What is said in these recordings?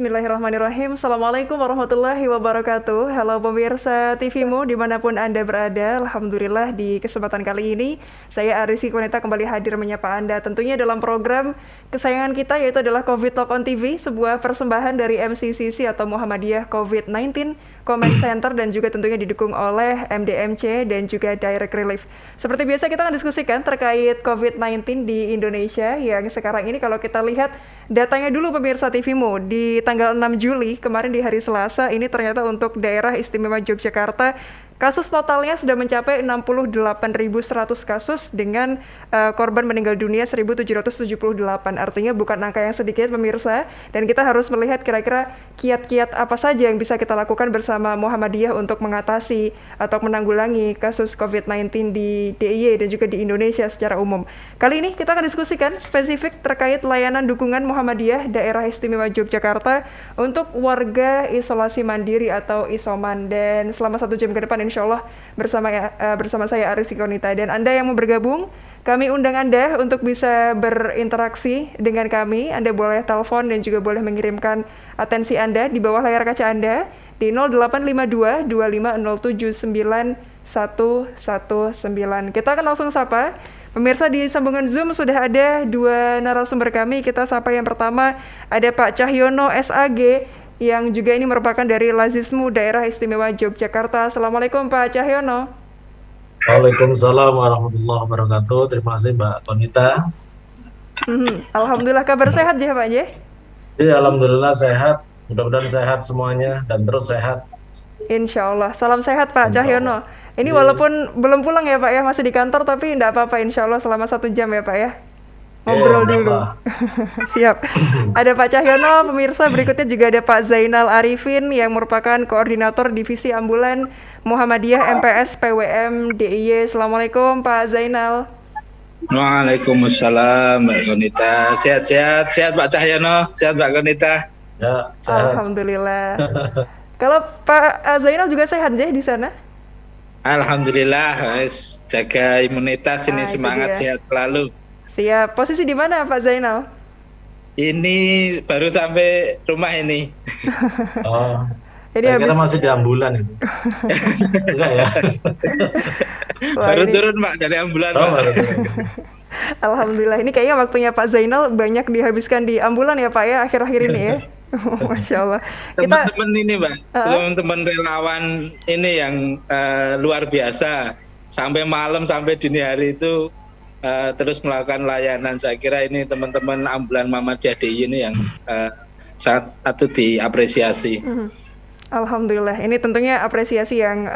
Bismillahirrahmanirrahim. Assalamualaikum warahmatullahi wabarakatuh. Halo pemirsa TVmu dimanapun Anda berada. Alhamdulillah di kesempatan kali ini saya Arisi Koneta kembali hadir menyapa Anda tentunya dalam program kesayangan kita yaitu adalah COVID Talk on TV, sebuah persembahan dari MCCC atau Muhammadiyah COVID-19 Comment Center dan juga tentunya didukung oleh MDMC dan juga Direct Relief. Seperti biasa kita akan diskusikan terkait COVID-19 di Indonesia yang sekarang ini kalau kita lihat datanya dulu pemirsa TVmu di tanggal 6 Juli kemarin di hari Selasa ini ternyata untuk daerah istimewa Yogyakarta kasus totalnya sudah mencapai 68.100 kasus dengan korban meninggal dunia 1.778. Artinya bukan angka yang sedikit pemirsa, dan kita harus melihat kira-kira kiat-kiat apa saja yang bisa kita lakukan bersama Muhammadiyah untuk mengatasi atau menanggulangi kasus COVID-19 di DIY dan juga di Indonesia secara umum. Kali ini kita akan diskusikan spesifik terkait layanan dukungan Muhammadiyah daerah istimewa Yogyakarta untuk warga isolasi mandiri atau isoman, dan selama 1 jam ke depan insya Allah bersama saya Arisi Konita. Dan Anda yang mau bergabung, kami undang Anda untuk bisa berinteraksi dengan kami. Anda boleh telepon dan juga boleh mengirimkan atensi Anda di bawah layar kaca Anda di 0852 2502 Kita akan langsung sapa pemirsa di sambungan Zoom. Sudah ada 2 narasumber kami. Kita sapa yang pertama, ada Pak Cahyono SAG yang juga ini merupakan dari Lazismu Daerah Istimewa Yogyakarta. Assalamualaikum Pak Cahyono. Waalaikumsalam warahmatullahi wabarakatuh. Terima kasih Mbak Konita. Alhamdulillah, kabar sehat ya Pak J? Ya, alhamdulillah sehat. Mudah-mudahan sehat semuanya dan terus sehat. Insya Allah. Salam sehat Pak Insya Cahyono. Allah. Ini Ya, walaupun belum pulang ya Pak ya, masih di kantor, tapi enggak apa-apa insya Allah selama 1 jam ya Pak ya. ya, Ngobrol enggak dulu. apa. Siap. Ada Pak Cahyono, pemirsa berikutnya juga ada Pak Zainal Arifin yang merupakan Koordinator Divisi Ambulan Muhammadiyah MPS PWM DIY. Assalamualaikum Pak Zainal. Waalaikumsalam Mbak Konita. Sehat-sehat, sehat Pak Cahyono, sehat Mbak Konita. Ya, sehat. Alhamdulillah. Kalau Pak Zainal juga sehat ya di sana? Alhamdulillah, jaga imunitas ini, Itu semangat dia. sehat selalu. Siap. Posisi di mana Pak Zainal? Ini baru sampai rumah ini. Oh, Jadi saya kira habis masih di ambulan itu. Enggak ya? wah, Baru ini turun Pak dari ambulan Oh, Pak. baru turun. Alhamdulillah, ini kayaknya waktunya Pak Zainal banyak dihabiskan di ambulan ya Pak ya akhir-akhir ini ya. Masya Allah. Kita Teman-teman ini Mbak, teman-teman relawan ini yang luar biasa. Sampai malam, sampai dini hari itu terus melakukan layanan. Saya kira ini teman-teman ambulan Muhammadiyah DIY ini yang sangat patut diapresiasi. Alhamdulillah, ini tentunya apresiasi yang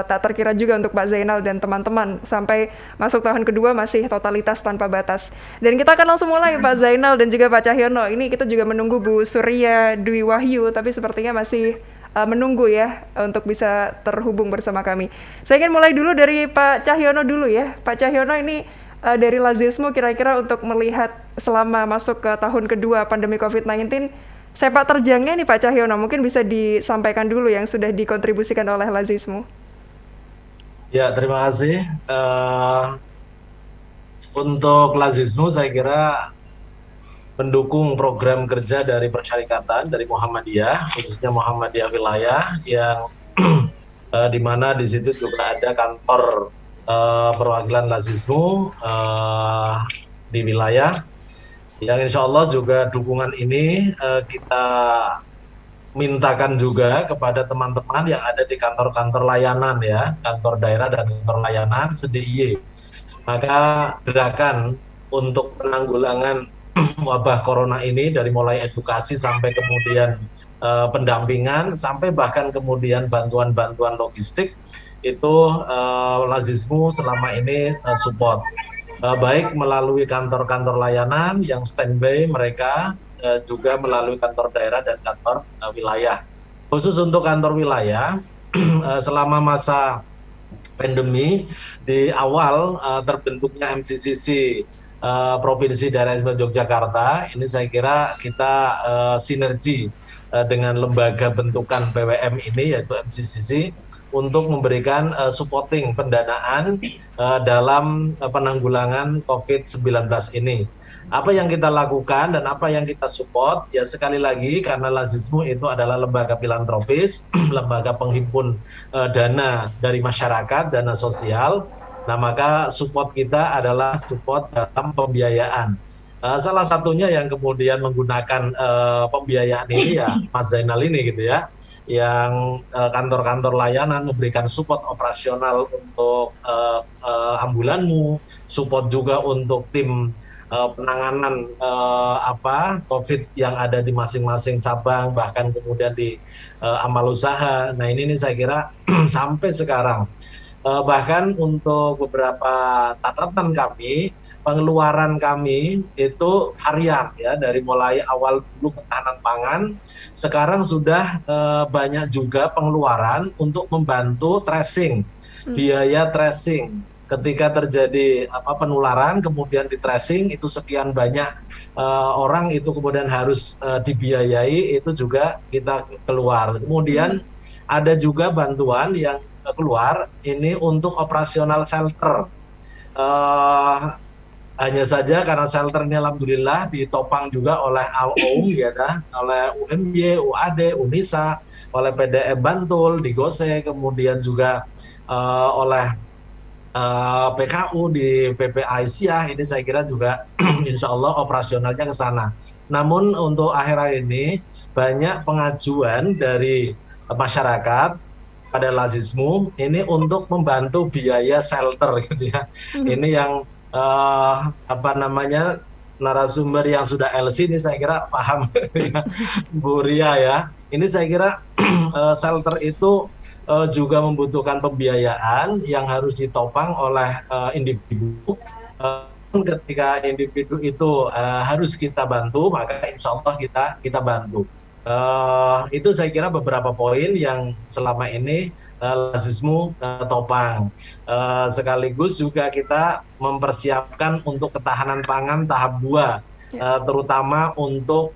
tak terkira juga untuk Pak Zainal dan teman-teman sampai masuk tahun kedua masih totalitas tanpa batas. Dan kita akan langsung mulai Pak Zainal dan juga Pak Cahyono. Ini kita juga menunggu Bu Surya Dwi Wahyu, tapi sepertinya masih menunggu ya untuk bisa terhubung bersama kami. Saya ingin mulai dulu dari Pak Cahyono dulu ya. Pak Cahyono ini dari Lazismu kira-kira untuk melihat selama masuk ke tahun kedua pandemi COVID-19, sepak terjangnya nih Pak Cahyono, mungkin bisa disampaikan dulu yang sudah dikontribusikan oleh Lazismu. Ya, terima kasih. Untuk Lazismu saya kira mendukung program kerja dari persyarikatan dari Muhammadiyah, khususnya Muhammadiyah wilayah yang di mana di situ juga ada kantor perwakilan Lazismu di wilayah, yang insya Allah juga dukungan ini kita mintakan juga kepada teman-teman yang ada di kantor-kantor layanan ya, kantor daerah dan kantor layanan se-DIY. Maka gerakan untuk penanggulangan wabah corona ini dari mulai edukasi sampai kemudian pendampingan sampai bahkan kemudian bantuan-bantuan logistik itu Lazismu selama ini support. Baik melalui kantor-kantor layanan yang standby mereka, juga melalui kantor daerah dan kantor wilayah. Khusus untuk kantor wilayah, selama masa pandemi di awal terbentuknya MCCC Provinsi Daerah Istimewa Yogyakarta. Ini saya kira kita sinergi dengan lembaga bentukan BWM ini, yaitu MCCC, untuk memberikan supporting pendanaan dalam penanggulangan COVID-19 ini. Apa yang kita lakukan dan apa yang kita support, ya sekali lagi karena Lazismu itu adalah lembaga filantropis, lembaga penghimpun dana dari masyarakat, dana sosial. Nah, maka support kita adalah support dalam pembiayaan. Salah satunya yang kemudian menggunakan pembiayaan ini ya Mas Zainal ini gitu ya, yang kantor-kantor layanan memberikan support operasional untuk ambulanmu, support juga untuk tim penanganan COVID yang ada di masing-masing cabang, bahkan kemudian di amal usaha. Nah ini saya kira sampai sekarang. Bahkan untuk beberapa catatan kami, pengeluaran kami itu harian ya, dari mulai awal dulu ketahanan pangan, sekarang sudah banyak juga pengeluaran untuk membantu tracing, biaya tracing. Ketika terjadi penularan, kemudian di tracing itu sekian banyak orang itu kemudian harus dibiayai, itu juga kita keluar. Kemudian ada juga bantuan yang keluar ini untuk operasional shelter. Hanya saja karena shelter ini alhamdulillah ditopang juga oleh AUM ya, oleh UMY, UAD, UNISA, oleh PDM Bantul, di GOSE, kemudian juga oleh PKU di PP Aisyah. Ini saya kira juga insya Allah operasionalnya ke sana. Namun untuk akhir-akhir ini banyak pengajuan dari masyarakat pada Lazismu ini untuk membantu biaya shelter gitu ya. Ini yang narasumber yang sudah LC ini saya kira paham ya, Bu Ria ya. Ini saya kira shelter itu juga membutuhkan pembiayaan yang harus ditopang oleh individu. Ketika individu itu harus kita bantu, maka insya Allah kita bantu. Itu saya kira beberapa poin yang selama ini Lazismu topang. Sekaligus juga kita mempersiapkan untuk ketahanan pangan tahap 2, terutama untuk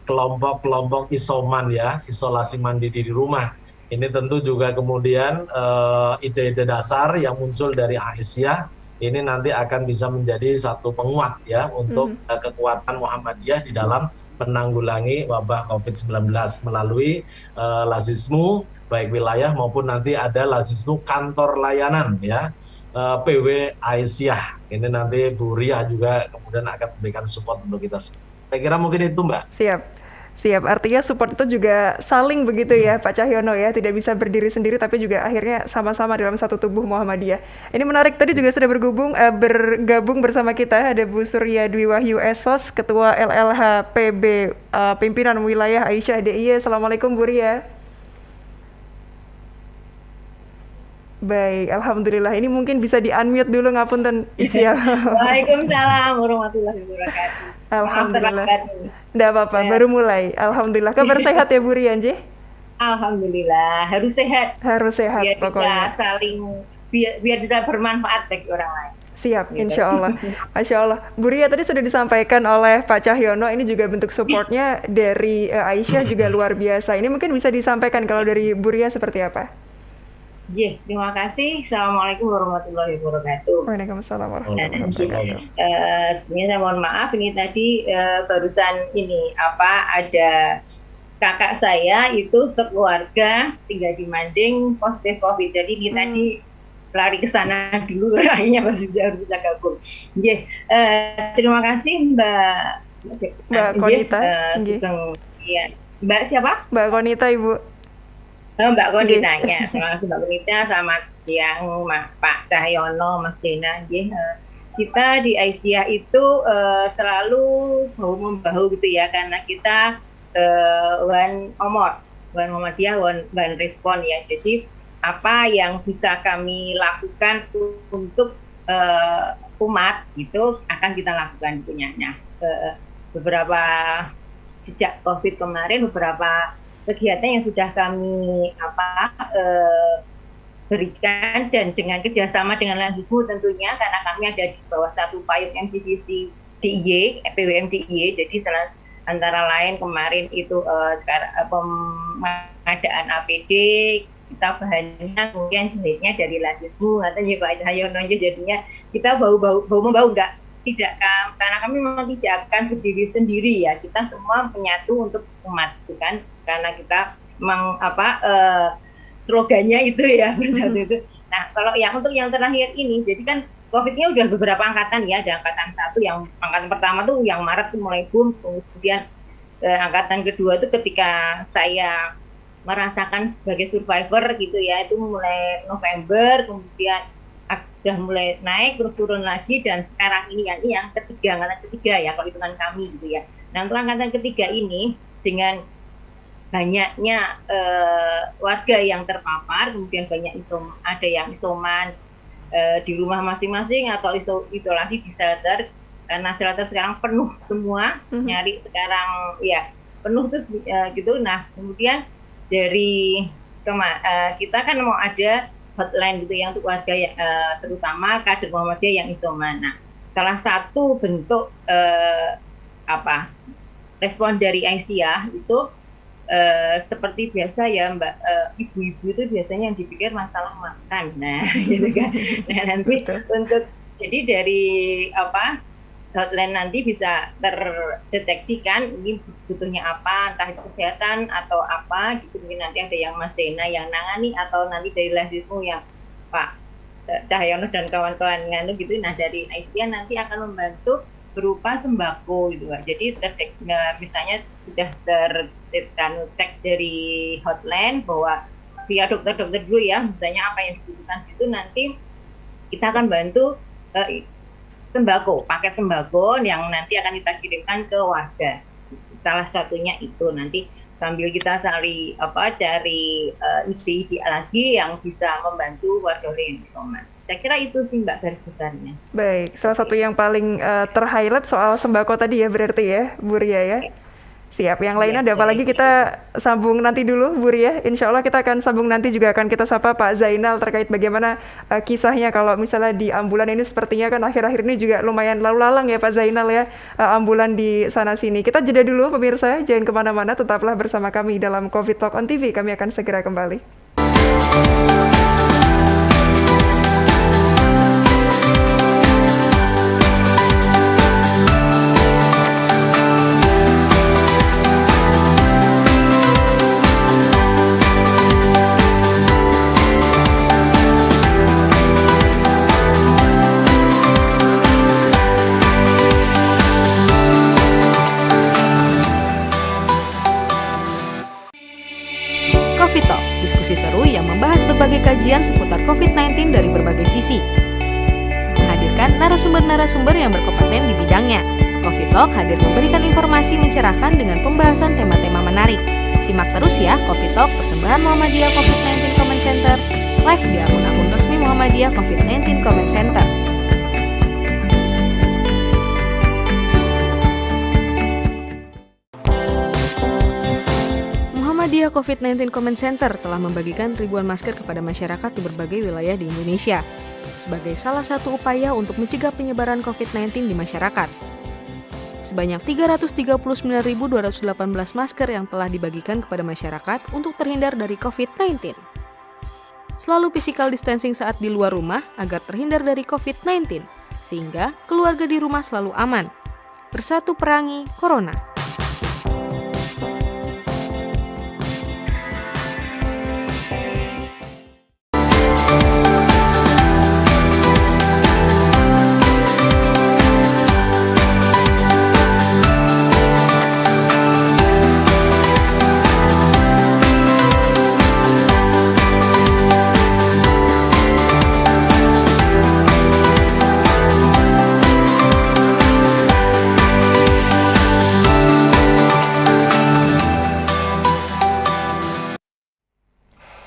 kelompok-kelompok isoman ya, isolasi mandiri di rumah. Ini tentu juga kemudian ide-ide dasar yang muncul dari Aisyah ini nanti akan bisa menjadi satu penguat ya untuk kekuatan Muhammadiyah di dalam menanggulangi wabah COVID-19 melalui Lazismu baik wilayah maupun nanti ada Lazismu kantor layanan ya, PW Aisyah. Ini nanti Bu Ria juga kemudian akan memberikan support untuk kita semua. Saya kira mungkin itu Mbak. Siap, artinya support itu juga saling begitu ya Pak Cahyono ya, tidak bisa berdiri sendiri tapi juga akhirnya sama-sama dalam satu tubuh Muhammadiyah. Ini menarik, tadi juga sudah bergabung bersama kita ada Bu Surya Dwi Wahyu Esos, Ketua LLH PB Pimpinan Wilayah Aisyah DIY. Assalamualaikum Bu Ria. Baik, alhamdulillah. Ini mungkin bisa di-unmute dulu ngapunten Isya. Waalaikumsalam warahmatullahi wabarakatuh. Alhamdulillah. Enggak apa-apa, baru mulai. Alhamdulillah. Kabar sehat ya Bu Ria, Nje? Alhamdulillah, harus sehat. Harus sehat biar pokoknya. Bisa saling biar bisa bermanfaat bagi orang lain. Siap, insya Allah. Masya Allah. Bu Ria, tadi sudah disampaikan oleh Pak Cahyono, ini juga bentuk supportnya dari Aisyah juga luar biasa. Ini mungkin bisa disampaikan kalau dari Bu Ria seperti apa? Terima kasih. Assalamualaikum warahmatullahi wabarakatuh. Waalaikumsalam warahmatullahi wabarakatuh. Sebenarnya saya mohon maaf, ini tadi barusan ada kakak saya itu sekeluarga tinggal di Manding positif COVID. Jadi ini tadi lari ke sana dulu, akhirnya masih harus bisa gabung. Terima kasih Mbak Konita. Mbak siapa? Mbak Konita, Ibu. Mbak Konitanya, terima kasih Mbak Konita. Selamat siang Pak Cahyono, Mas Zena. Kita di Aisyah itu selalu bahu membahu gitu ya, karena kita one Muhammadiyah, one respon ya. Jadi apa yang bisa kami lakukan untuk umat itu akan kita lakukan punyanya. Beberapa sejak COVID kemarin beberapa kegiatan yang sudah kami berikan, dan dengan kerjasama dengan Lazismu tentunya, karena kami ada di bawah satu payung MCCC DIY, PWM DIY, jadi antara lain kemarin itu sekarang pengadaan APD, kita bahannya kemudian jahitnya dari Lazismu, katanya Pak Cahyono, jadinya kita bau-bau enggak, tidak, karena kami memang tidak akan berdiri sendiri ya, kita semua menyatu untuk umat, kan, karena kita memang slogannya itu ya bersatu itu. Nah, kalau untuk yang terakhir ini, jadi kan COVID-nya udah beberapa angkatan ya, ada angkatan 1, yang angkatan pertama tuh yang Maret tuh mulai boom, kemudian angkatan kedua tuh ketika saya merasakan sebagai survivor gitu ya, itu mulai November, kemudian sudah mulai naik terus turun lagi, dan sekarang ini yang ketiga, angkatan ketiga ya kalau hitungan kami gitu ya. Nah, untuk angkatan ketiga ini dengan banyaknya warga yang terpapar, kemudian ada yang isoman di rumah masing-masing atau isolasi di shelter, karena shelter sekarang penuh semua, nyari sekarang ya penuh terus gitu. Nah, kemudian dari kita kan mau ada hotline gitu ya untuk warga terutama kader Muhammadiyah yang isoman. Nah, salah satu bentuk respon dari Aisyah itu seperti biasa ya Mbak, ibu-ibu itu biasanya yang dipikir masalah makan, nah gitu kan. Nah, nanti jadi dari hotline nanti bisa terdeteksikan ini butuhnya apa, entah itu kesehatan atau apa gitu. Mungkin nanti ada yang Mas Dena yang nangani, atau nanti dari Lazismu yang Pak Cahyono dan kawan-kawan nganu gitu. Nah, dari Aisyah nanti akan membantu berupa sembako gitu. Jadi misalnya sudah tercek dari hotline bahwa via dokter-dokter dulu ya, misalnya apa yang dibutuhkan itu, nanti kita akan bantu sembako, paket sembako yang nanti akan kita kirimkan ke warga. Salah satunya itu nanti sambil kita cari ide-ide lagi yang bisa membantu warga yang isoman. Saya kira itu sih Mbak garis besarnya. Baik, salah satu yang paling terhighlight soal sembako tadi ya berarti ya, Bu Ria ya. Siap, yang lain ada apa lagi kita sambung nanti dulu Bu Ria. Insya Allah kita akan sambung nanti, juga akan kita sapa Pak Zainal terkait bagaimana kisahnya kalau misalnya di ambulan ini, sepertinya kan akhir-akhir ini juga lumayan lalu lalang ya Pak Zainal ya, ambulan di sana-sini. Kita jeda dulu pemirsa, jangan kemana-mana, tetaplah bersama kami dalam COVID Talk on TV, kami akan segera kembali. COVID Talk, diskusi seru yang membahas berbagai kajian seputar COVID-19 dari berbagai sisi. Menghadirkan narasumber-narasumber yang berkompeten di bidangnya. COVID Talk hadir memberikan informasi mencerahkan dengan pembahasan tema-tema menarik. Simak terus ya COVID Talk persembahan Muhammadiyah COVID-19 Comment Center, live di akun-akun resmi Muhammadiyah COVID-19 Comment Center. Muhammadiyah COVID-19 Comment Center telah membagikan ribuan masker kepada masyarakat di berbagai wilayah di Indonesia sebagai salah satu upaya untuk mencegah penyebaran COVID-19 di masyarakat. Sebanyak 339.218 masker yang telah dibagikan kepada masyarakat untuk terhindar dari COVID-19. Selalu physical distancing saat di luar rumah agar terhindar dari COVID-19, sehingga keluarga di rumah selalu aman. Bersatu perangi Corona.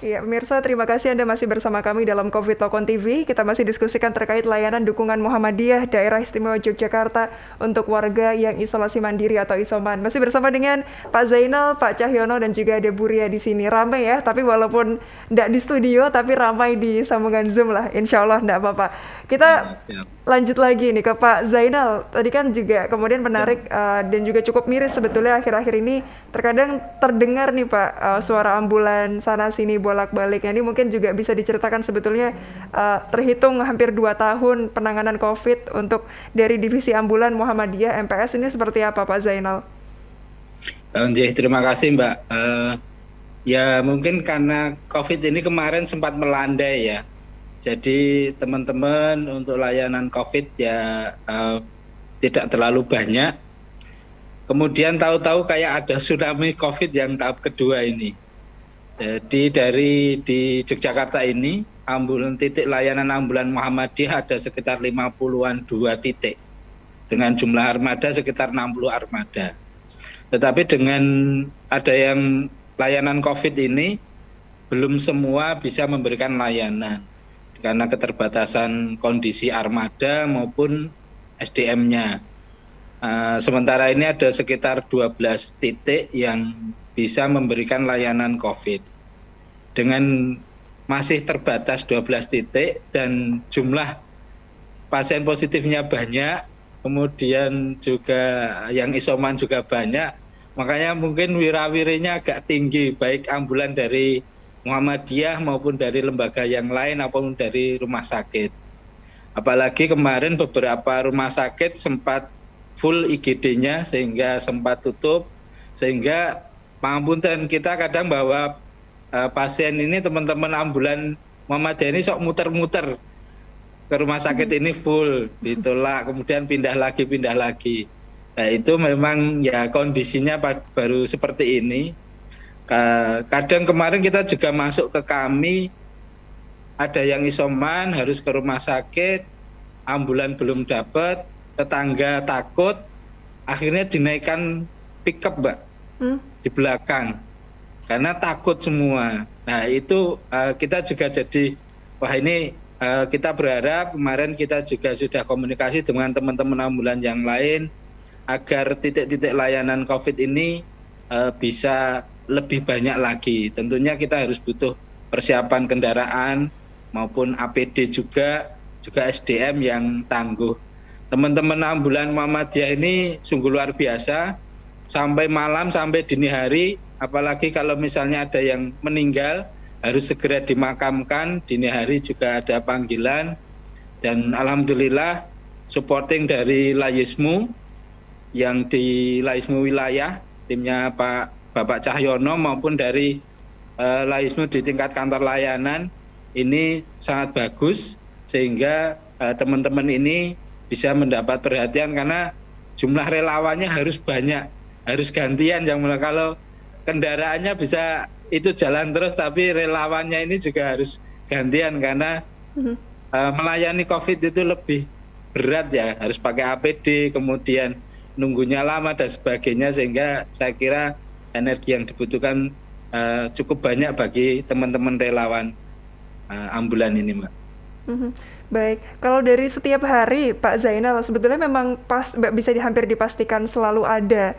Ya, pemirsa, terima kasih Anda masih bersama kami dalam COVID Tokon TV. Kita masih diskusikan terkait layanan dukungan Muhammadiyah Daerah Istimewa Yogyakarta untuk warga yang isolasi mandiri atau isoman. Masih bersama dengan Pak Zainal, Pak Cahyono, dan juga ada Bu Ria di sini. Ramai ya, tapi walaupun tidak di studio, tapi ramai di sambungan Zoom lah. Insya Allah tidak apa-apa. Kita lanjut lagi nih ke Pak Zainal. Tadi kan juga kemudian menarik dan juga cukup miris sebetulnya akhir-akhir ini. Terkadang terdengar nih Pak, suara ambulan sana-sini bolak-balik. Ini mungkin juga bisa diceritakan sebetulnya terhitung hampir 2 tahun penanganan COVID untuk dari Divisi Ambulan Muhammadiyah MPS ini seperti apa Pak Zainal? Terima kasih Mbak. Ya mungkin karena COVID ini kemarin sempat melandai ya. Jadi teman-teman untuk layanan COVID ya tidak terlalu banyak. Kemudian tahu-tahu kayak ada tsunami COVID yang tahap kedua ini. Jadi di Yogyakarta ini titik layanan ambulan Muhammadiyah ada sekitar 50-an 2 titik dengan jumlah armada sekitar 60 armada. Tetapi dengan ada yang layanan COVID ini belum semua bisa memberikan layanan karena keterbatasan kondisi armada maupun SDM-nya. Sementara ini ada sekitar 12 titik yang bisa memberikan layanan COVID. Dengan masih terbatas 12 titik dan jumlah pasien positifnya banyak, kemudian juga yang isoman juga banyak, makanya mungkin wirawirinya agak tinggi, baik ambulan dari Muhammadiyah maupun dari lembaga yang lain maupun dari rumah sakit. Apalagi kemarin beberapa rumah sakit sempat full IGD-nya sehingga sempat tutup, sehingga pangapunten kita kadang bahwa pasien ini teman-teman ambulan Muhammadiyah ini sok muter-muter ke rumah sakit ini full, ditolak, kemudian pindah lagi. Nah, itu memang ya kondisinya baru seperti ini. Kadang kemarin kita juga masuk ke kami, ada yang isoman harus ke rumah sakit, ambulan belum dapat, tetangga takut, akhirnya dinaikkan pickup Mbak di belakang karena takut semua. Nah itu kita juga jadi wah ini kita berharap kemarin kita juga sudah komunikasi dengan teman-teman ambulan yang lain agar titik-titik layanan COVID ini bisa lebih banyak lagi. Tentunya kita harus butuh persiapan kendaraan maupun APD juga SDM yang tangguh. Teman-teman ambulan Muhammadiyah ini sungguh luar biasa, sampai malam, sampai dini hari, apalagi kalau misalnya ada yang meninggal, harus segera dimakamkan, dini hari juga ada panggilan, dan alhamdulillah supporting dari Layismu, yang di Layismu wilayah, timnya Bapak Cahyono maupun dari Layismu di tingkat kantor layanan, ini sangat bagus, sehingga teman-teman ini bisa mendapat perhatian karena jumlah relawannya harus banyak, harus gantian. Kalau kendaraannya bisa itu jalan terus, tapi relawannya ini juga harus gantian karena melayani COVID itu lebih berat ya, harus pakai APD, kemudian nunggunya lama dan sebagainya, sehingga saya kira energi yang dibutuhkan cukup banyak bagi teman-teman relawan ambulan ini, Mbak. Baik, kalau dari setiap hari Pak Zainal sebetulnya memang bisa hampir dipastikan selalu ada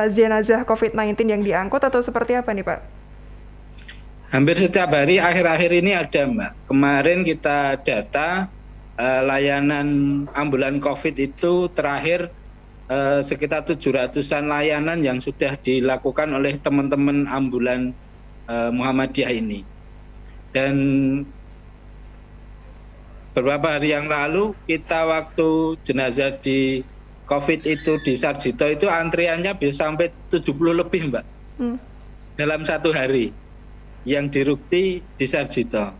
jenazah COVID-19 yang diangkut atau seperti apa nih Pak? Hampir setiap hari akhir-akhir ini ada Mbak. Kemarin kita data layanan ambulan COVID itu terakhir sekitar 700-an layanan yang sudah dilakukan oleh teman-teman ambulan Muhammadiyah ini. Dan beberapa hari yang lalu kita waktu jenazah di COVID itu di Sarjito itu antriannya bisa sampai 70 lebih Mbak. Dalam satu hari yang di Rukti di Sarjito.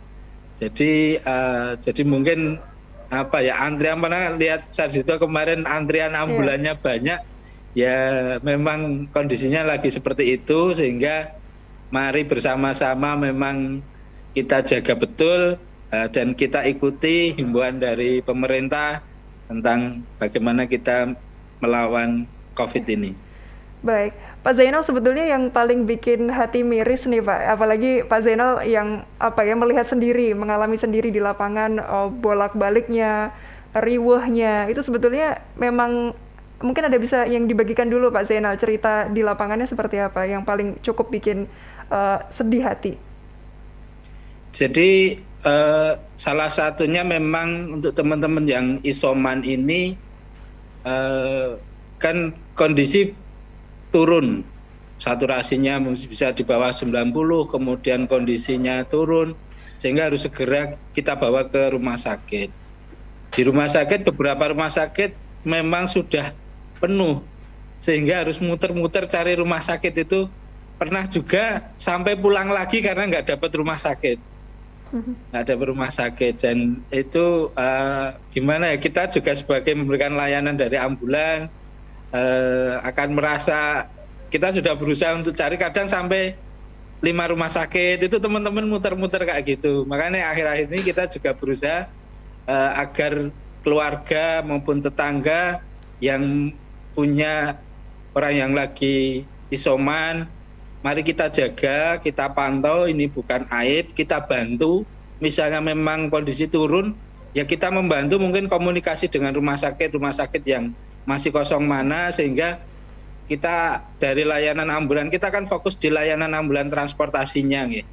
Jadi mungkin apa ya, antrian mana lihat Sarjito kemarin antrian ambulannya banyak. Ya memang kondisinya lagi seperti itu, sehingga mari bersama-sama memang kita jaga betul dan kita ikuti himbauan dari pemerintah tentang bagaimana kita melawan COVID ini. Baik, Pak Zainal, sebetulnya yang paling bikin hati miris nih Pak, apalagi Pak Zainal yang melihat sendiri, mengalami sendiri di lapangan, bolak-baliknya, riwehnya, itu sebetulnya memang mungkin ada bisa yang dibagikan dulu Pak Zainal, cerita di lapangannya seperti apa yang paling cukup bikin sedih hati. Jadi salah satunya memang untuk teman-teman yang isoman ini kan kondisi turun, saturasinya bisa di bawah 90, kemudian kondisinya turun, sehingga harus segera kita bawa ke rumah sakit. Di rumah sakit, beberapa rumah sakit memang sudah penuh, sehingga harus muter-muter cari rumah sakit itu. Pernah juga sampai pulang lagi karena nggak dapat rumah sakit. Nggak dapat rumah sakit, dan itu gimana ya, kita juga sebagai memberikan layanan dari ambulan, akan merasa kita sudah berusaha untuk cari, kadang sampai 5 rumah sakit, itu teman-teman muter-muter kayak gitu. Makanya akhir-akhir ini kita juga berusaha agar keluarga maupun tetangga yang punya orang yang lagi isoman, mari kita jaga, kita pantau, ini bukan aib, kita bantu. Misalnya memang kondisi turun, ya kita membantu mungkin komunikasi dengan rumah sakit yang masih kosong mana, sehingga kita dari layanan ambulan, kita kan fokus di layanan ambulan transportasinya gitu.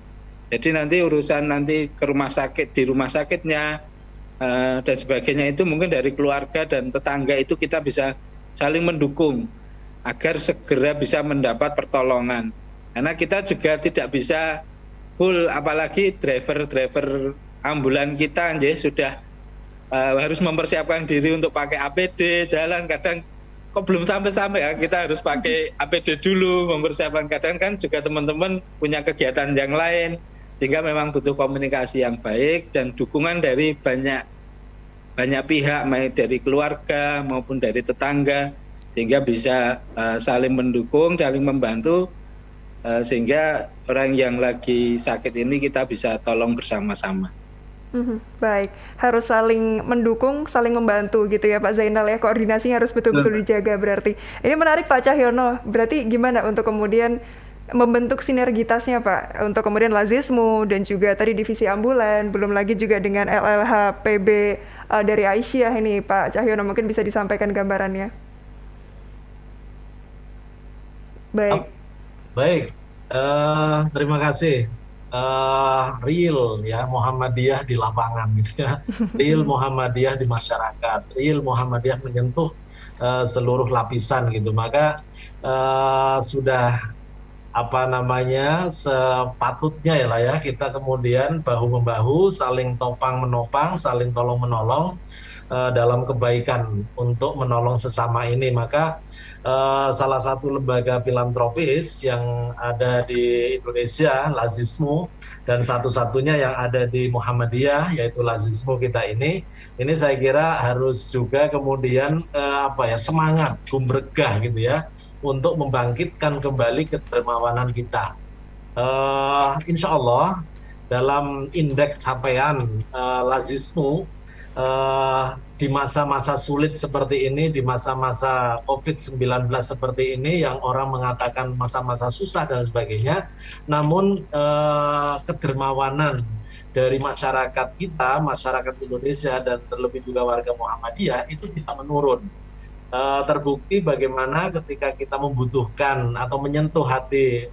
Jadi nanti urusan nanti ke rumah sakit, di rumah sakitnya dan sebagainya itu mungkin dari keluarga dan tetangga itu kita bisa saling mendukung agar segera bisa mendapat pertolongan. Karena kita juga tidak bisa full, apalagi driver ambulan kita sudah harus mempersiapkan diri untuk pakai APD, jalan kadang kok belum sampai ya, kita harus pakai APD dulu, mempersiapkan. Kadang kan juga teman-teman punya kegiatan yang lain, sehingga memang butuh komunikasi yang baik dan dukungan dari banyak pihak, baik dari keluarga maupun dari tetangga, sehingga bisa saling mendukung, saling membantu, sehingga orang yang lagi sakit ini kita bisa tolong bersama-sama. Baik, harus saling mendukung, saling membantu gitu ya Pak Zainal ya, koordinasinya harus betul-betul dijaga berarti. Ini menarik Pak Cahyono, berarti gimana untuk kemudian membentuk sinergitasnya Pak, untuk kemudian Lazismu dan juga tadi divisi ambulan, belum lagi juga dengan LLH PB dari Aisyah ini Pak Cahyono, mungkin bisa disampaikan gambarannya. Baik, terima kasih. Real ya Muhammadiyah di lapangan gitu ya, real Muhammadiyah di masyarakat, real Muhammadiyah menyentuh seluruh lapisan gitu. Maka sudah sepatutnya ya kita kemudian bahu membahu, saling topang menopang, saling tolong menolong dalam kebaikan untuk menolong sesama ini. Maka salah satu lembaga filantropis yang ada di Indonesia, Lazismu, dan satu-satunya yang ada di Muhammadiyah yaitu Lazismu kita ini saya kira harus juga kemudian semangat gumregah gitu ya untuk membangkitkan kembali kedermawanan kita. Insya Allah dalam indeks capaian Lazismu di masa-masa sulit seperti ini, di masa-masa COVID-19 seperti ini yang orang mengatakan masa-masa susah dan sebagainya, namun kedermawanan dari masyarakat kita, masyarakat Indonesia dan terlebih juga warga Muhammadiyah itu tidak menurun. Terbukti bagaimana ketika kita membutuhkan atau menyentuh hati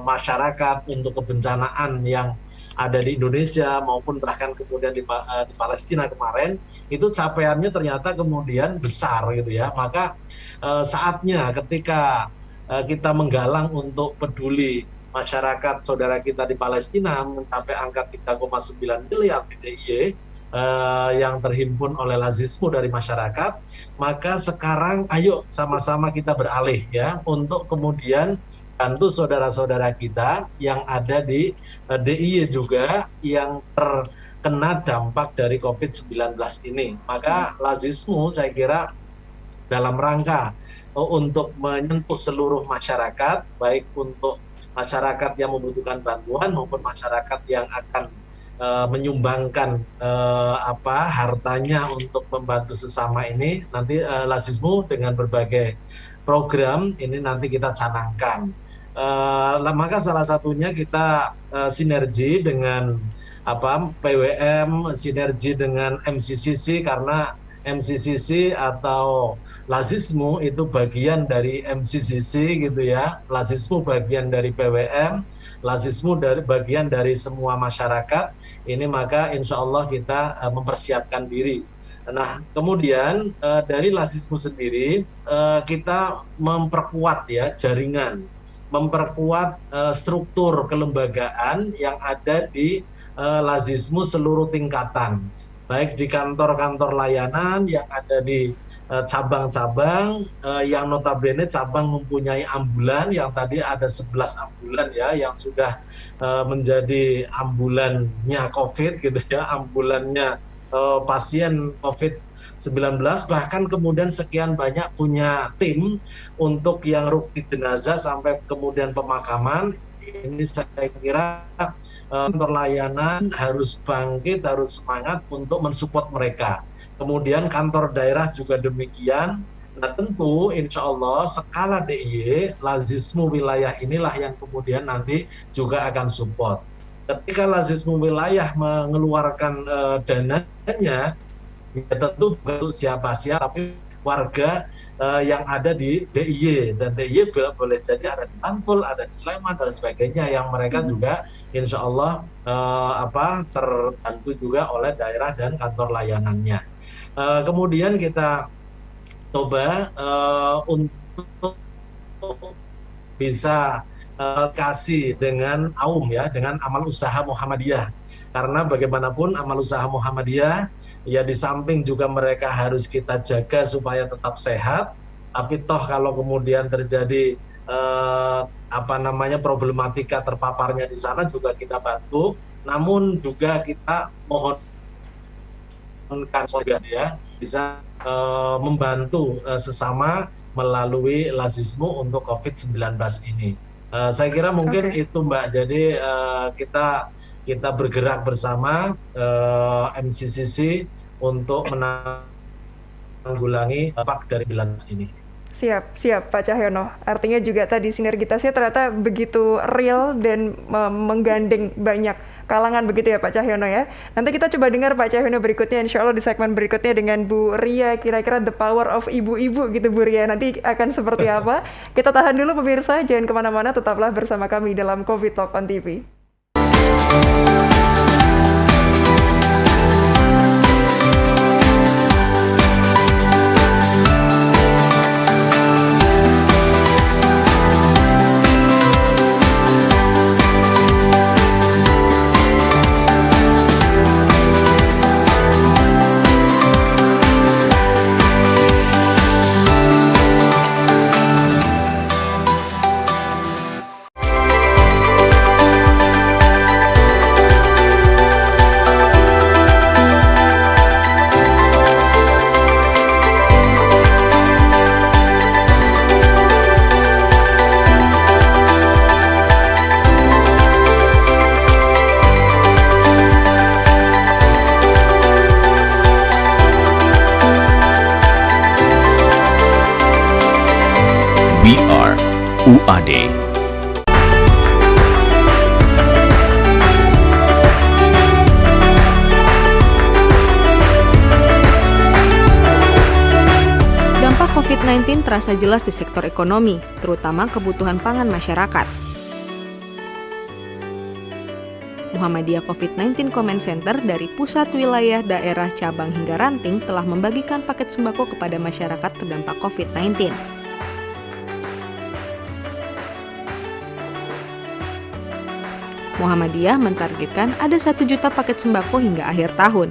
masyarakat untuk kebencanaan yang ada di Indonesia maupun bahkan kemudian di Palestina kemarin, itu capaiannya ternyata kemudian besar gitu ya. Maka saatnya ketika kita menggalang untuk peduli masyarakat saudara kita di Palestina mencapai angka 3,9 miliar PDIY yang terhimpun oleh Lazismu dari masyarakat, maka sekarang ayo sama-sama kita beralih ya untuk kemudian bantu saudara-saudara kita yang ada di DIY juga yang terkena dampak dari COVID-19 ini. Maka Lazismu saya kira dalam rangka untuk menyentuh seluruh masyarakat, baik untuk masyarakat yang membutuhkan bantuan maupun masyarakat yang akan menyumbangkan hartanya untuk membantu sesama ini. Nanti Lazismu dengan berbagai program ini nanti kita canangkan. Maka salah satunya kita sinergi dengan PWM, sinergi dengan MCCC, karena MCCC atau Lazismu itu bagian dari MCCC gitu ya, Lazismu bagian dari PWM, Lazismu bagian dari semua masyarakat. Ini maka insya Allah kita mempersiapkan diri. Nah, kemudian dari Lazismu sendiri kita memperkuat ya jaringan, memperkuat struktur kelembagaan yang ada di Lazismu seluruh tingkatan, baik di kantor-kantor layanan yang ada di cabang-cabang, yang notabene cabang mempunyai ambulan, yang tadi ada 11 ambulan ya, yang sudah menjadi ambulannya COVID gitu ya, ambulannya pasien COVID-19, bahkan kemudian sekian banyak punya tim untuk yang rukun jenazah sampai kemudian pemakaman. Ini saya kira kantor layanan harus bangkit, harus semangat untuk mensupport mereka. Kemudian kantor daerah juga demikian. Nah tentu insya Allah skala DIY, Lazismu wilayah inilah yang kemudian nanti juga akan support. Ketika Lazismu wilayah mengeluarkan dananya, ya tentu bukan untuk siapa-siapa, tapi warga yang ada di DIY, dan DIY boleh jadi ada di Bantul, ada di Sleman dan sebagainya, yang mereka juga insya Allah terbantu juga oleh daerah dan kantor layanannya. Kemudian kita coba untuk bisa kasih dengan AUM ya, dengan Amal Usaha Muhammadiyah, karena bagaimanapun Amal Usaha Muhammadiyah ya di samping juga mereka harus kita jaga supaya tetap sehat, tapi toh kalau kemudian terjadi problematika terpaparnya di sana juga kita bantu, namun juga kita mohonkan ya bisa membantu sesama melalui Lazismu untuk COVID-19 ini. Saya kira mungkin itu Mbak, jadi kita bergerak bersama MCCC untuk menanggulangi dampak dari 19 ini. Siap Pak Cahyono. Artinya juga tadi sinergitasnya ternyata begitu real dan menggandeng banyak kalangan begitu ya Pak Cahyono ya. Nanti kita coba dengar Pak Cahyono berikutnya, insya Allah di segmen berikutnya dengan Bu Ria, kira-kira the power of ibu-ibu gitu Bu Ria. Nanti akan seperti apa? Kita tahan dulu pemirsa, jangan kemana-mana, tetaplah bersama kami dalam COVID Talk on TV. We are UAD. Dampak COVID-19 terasa jelas di sektor ekonomi, terutama kebutuhan pangan masyarakat. Muhammadiyah COVID-19 Comment Center dari pusat, wilayah, daerah, cabang hingga ranting telah membagikan paket sembako kepada masyarakat terdampak COVID-19. Muhammadiyah mentargetkan ada 1 juta paket sembako hingga akhir tahun.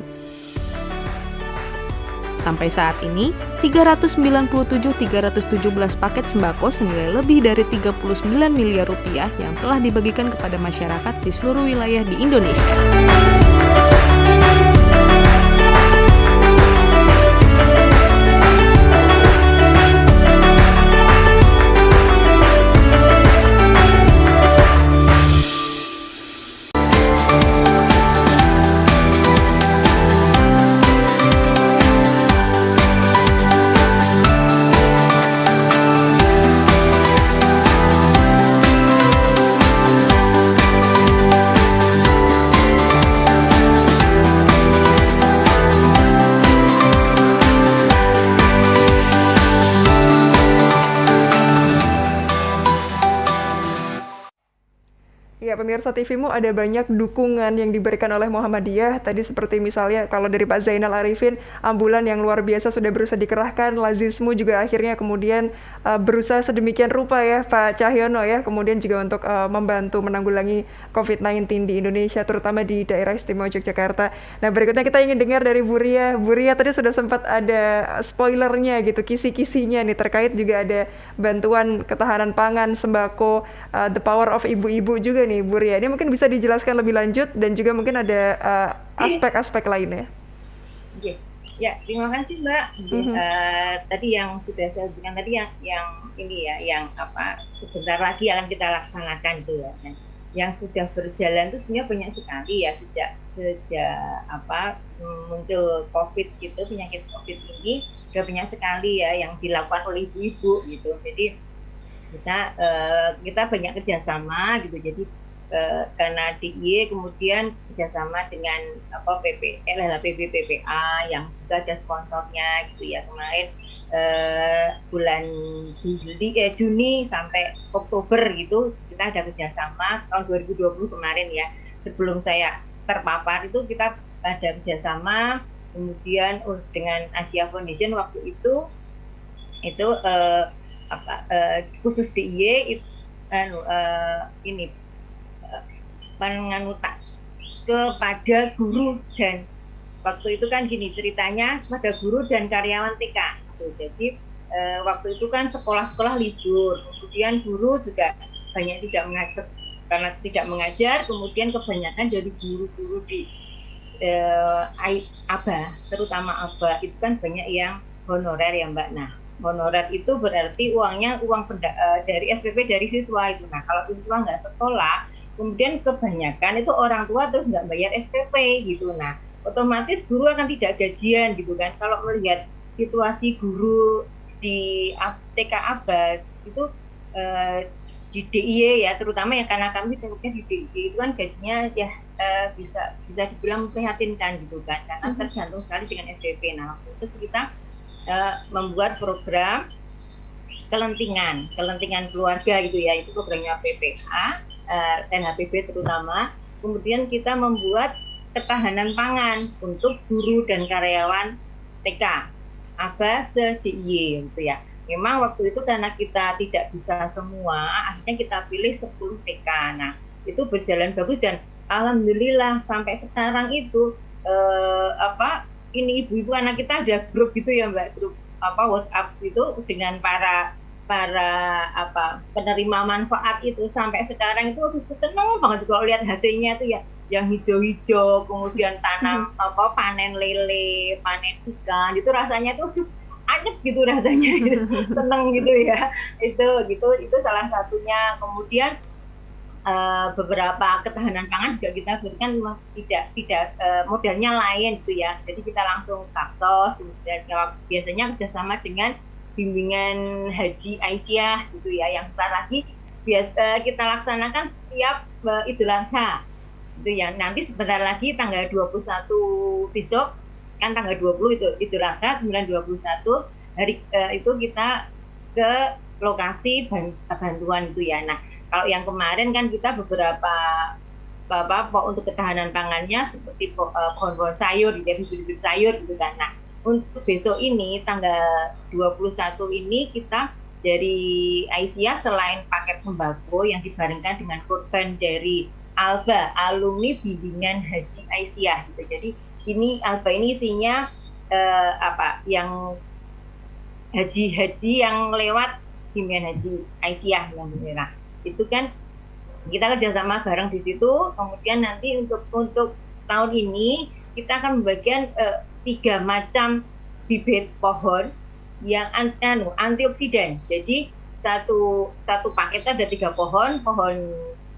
Sampai saat ini, 397.317 paket sembako senilai lebih dari 39 miliar rupiah yang telah dibagikan kepada masyarakat di seluruh wilayah di Indonesia. pemirsa TVmu ada banyak dukungan yang diberikan oleh Muhammadiyah. Tadi seperti misalnya kalau dari Pak Zainal Arifin, ambulan yang luar biasa sudah berusaha dikerahkan, Lazismu juga akhirnya kemudian berusaha sedemikian rupa ya Pak Cahyono ya, kemudian juga untuk membantu menanggulangi COVID-19 di Indonesia, terutama di daerah istimewa Yogyakarta. Nah berikutnya kita ingin dengar dari Bu Ria. Bu Ria tadi sudah sempat ada spoilernya gitu, kisi-kisinya nih terkait juga ada bantuan ketahanan pangan, sembako, the power of ibu-ibu juga nih Bu Ria. Ini mungkin bisa dijelaskan lebih lanjut dan juga mungkin ada aspek-aspek lainnya. Ya, terima kasih Mbak. Tadi yang sudah saya berikan tadi yang ini ya, yang apa sebentar lagi akan kita laksanakan itu ya. Nah, yang sudah berjalan itu sebenarnya banyak sekali ya sejak muncul COVID gitu, penyakit COVID ini sudah banyak sekali ya yang dilakukan oleh ibu-ibu gitu. Jadi kita banyak kerjasama gitu. Jadi karena DIY kemudian kerjasama dengan LHPB PPA yang juga ada sponsornya gitu ya. Kemarin bulan Juni sampai Oktober gitu kita ada kerjasama tahun 2020 kemarin ya. Sebelum saya terpapar itu kita ada kerjasama kemudian dengan Asia Foundation waktu itu khusus DIY ini menganutak kepada guru, dan waktu itu kan gini ceritanya pada guru dan karyawan TK. Jadi waktu itu kan sekolah-sekolah libur, kemudian guru juga banyak tidak mengajar karena tidak mengajar, kemudian kebanyakan dari guru-guru di ABA, terutama ABA itu kan banyak yang honorer ya Mbak. Nah honorer itu berarti uangnya dari SPP dari siswa itu. Nah kalau siswa nggak sekolah, kemudian kebanyakan itu orang tua terus nggak bayar SPP gitu. Nah otomatis guru akan tidak gajian gitu kan. Kalau melihat situasi guru di TK ABA itu di DIY ya terutama ya, karena kami tentunya di DIY itu kan gajinya ya bisa dibilang memprihatinkan gitu kan, karena tergantung sekali dengan SPP. Nah waktu itu kita membuat program kelentingan keluarga gitu ya, itu programnya PPA, LHPB terutama. Kemudian kita membuat ketahanan pangan untuk guru dan karyawan TK ABA se-DIY gitu ya. Memang waktu itu karena kita tidak bisa semua, akhirnya kita pilih 10 TK. Nah itu berjalan bagus dan alhamdulillah sampai sekarang itu ini ibu-ibu anak kita ada grup gitu ya Mbak, grup WhatsApp itu dengan para penerima manfaat itu. Sampai sekarang itu seneng banget kalau lihat hasilnya itu ya, yang hijau-hijau, kemudian tanam panen lele, panen ikan, itu rasanya tuh anyep gitu rasanya gitu. Seneng gitu ya. Itu salah satunya. Kemudian beberapa ketahanan pangan juga kita berikan tidak modelnya lain gitu ya. Jadi kita langsung kapsos, kemudian biasanya kerjasama dengan bimbingan haji Aisyah gitu ya, yang sebentar lagi kita laksanakan setiap Idul Adha gitu ya. Nanti sebentar lagi tanggal 21 besok kan tanggal 20 itu Idul Adha, 9/21 hari itu kita ke lokasi bantuan itu ya. Nah kalau yang kemarin kan kita beberapa untuk ketahanan pangannya seperti pohon-pohon sayur, bibit-bibit sayur gitu kan. Nah untuk besok ini tanggal 21 ini kita dari Aisyah selain paket sembako yang dibarengkan dengan korban dari ALBA, alumni bimbingan haji Aisyah gitu. Jadi ini ALBA ini isinya yang haji yang lewat bimbingan haji Aisyah yang merah. Itu kan kita kerjasama bareng di situ. Kemudian nanti untuk tahun ini kita akan membagikan 3 macam bibit pohon yang antioksidan. Jadi satu paket ada 3 pohon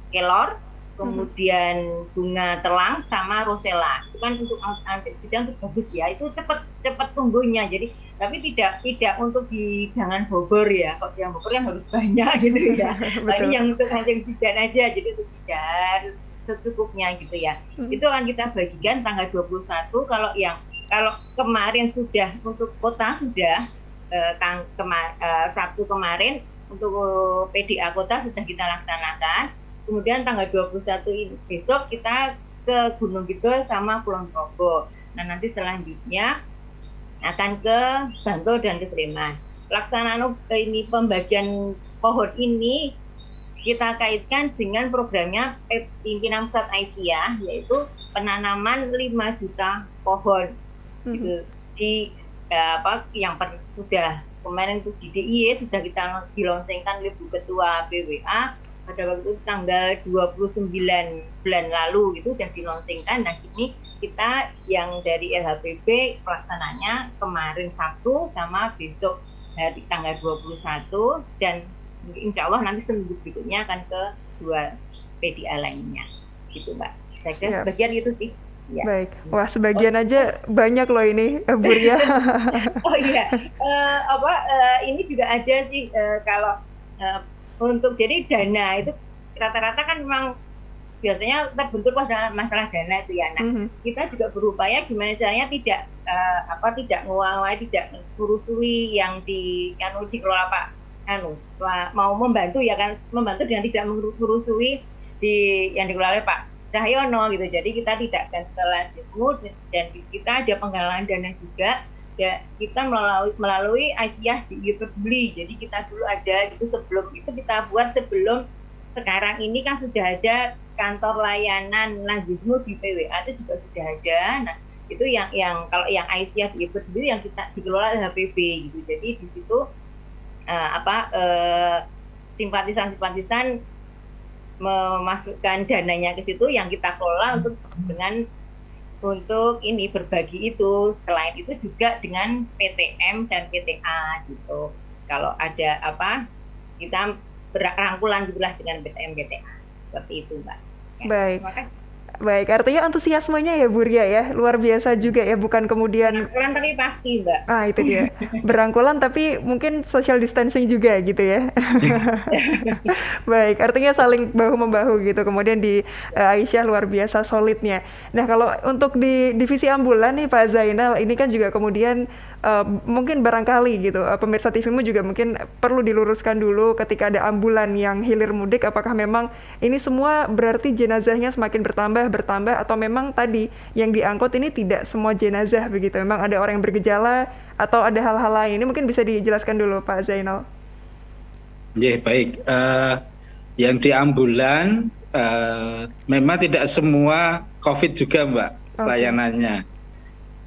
kelor, kemudian bunga telang sama rosella. Itu kan untuk antioksidan itu bagus ya. Itu cepat tumbuhnya. Jadi tapi tidak untuk jangan bobor ya. Kalau yang bobor kan harus banyak gitu ya. Ini yang untuk antioksidan aja, jadi untuk tidak secukupnya gitu ya. Itu akan kita bagikan tanggal 21. Kalau kemarin sudah untuk kota sudah Sabtu kemarin untuk PDA kota sudah kita laksanakan. Kemudian tanggal 21 ini, besok kita ke Gunung Kidul sama Kulon Progo. Nah, nanti selanjutnya akan ke Bantul dan ke Sleman. Pelaksanaan ini pembagian pohon ini kita kaitkan dengan programnya pimpinan pusat Aisyah, yaitu penanaman 5 juta pohon. Gitu. Di sudah kemarin itu di DIY sudah kita diloncengkan oleh Bu Ketua PWA pada waktu itu tanggal 29 bulan lalu itu sudah diloncengkan. Nah, ini kita yang dari LHPB pelaksananya kemarin Sabtu sama besok hari tanggal 21 dan insya Allah nanti seminggu berikutnya akan ke 2 PDA lainnya gitu Mbak. Saya kira sebagian itu sih. Ya. Baik, wah sebagian aja banyak loh ini Bu Ria. Oh iya, ini juga ada sih kalau untuk jadi dana itu rata-rata kan memang biasanya terbentur pada masalah dana itu ya. Nah, kita juga berupaya gimana caranya tidak tidak ngurusui yang dikelola Pak mau membantu ya kan, membantu dengan tidak mengurusui yang dikelola oleh Pak Cahyono gitu. Jadi kita tidak akan setelah itu dan kita ada penggalangan dana juga. Ya, kita melalui Aisyah di Peduli. Jadi kita dulu ada itu sebelum itu kita buat sebelum sekarang ini kan sudah ada kantor layanan lazismu di PWA itu juga sudah ada. Nah, itu yang kalau yang Aisyah di Peduli yang kita dikelola oleh HPB gitu. Jadi di situ simpatisan memasukkan dananya ke situ yang kita kelola untuk ini berbagi itu. Selain itu juga dengan PTM dan PTA gitu. Kalau ada kita berangkulan gitulah dengan PTM PTA seperti itu Mbak. Ya, baik. Baik, artinya antusiasmenya ya Bu Ria ya, luar biasa juga ya, bukan kemudian berangkulan tapi pasti Mbak. Itu dia, berangkulan tapi mungkin social distancing juga gitu ya. Baik, artinya saling bahu-membahu gitu, kemudian di Aisyah luar biasa solidnya. Nah kalau untuk di divisi ambulan nih Pak Zainal, ini kan juga kemudian mungkin barangkali gitu, pemirsa TV-mu juga mungkin perlu diluruskan dulu ketika ada ambulan yang hilir mudik, apakah memang ini semua berarti jenazahnya semakin bertambah atau memang tadi yang diangkut ini tidak semua jenazah begitu, memang ada orang yang bergejala atau ada hal-hal lain. Ini mungkin bisa dijelaskan dulu Pak Zainal. Ya, baik. Yang di ambulan memang tidak semua COVID juga Mbak layanannya.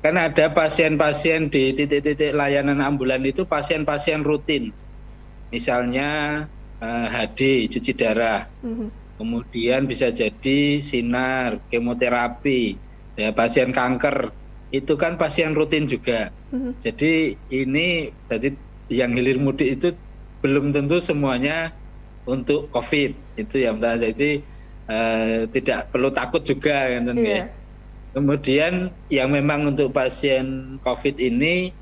Karena ada pasien-pasien di titik-titik layanan ambulan itu pasien-pasien rutin. Misalnya HD, cuci darah. Kemudian bisa jadi sinar, kemoterapi, ya, pasien kanker. Itu kan pasien rutin juga. Jadi ini tadi yang hilir mudik itu belum tentu semuanya untuk COVID. Itu yang jadi tidak perlu takut juga kan, ya. Kemudian yang memang untuk pasien COVID ini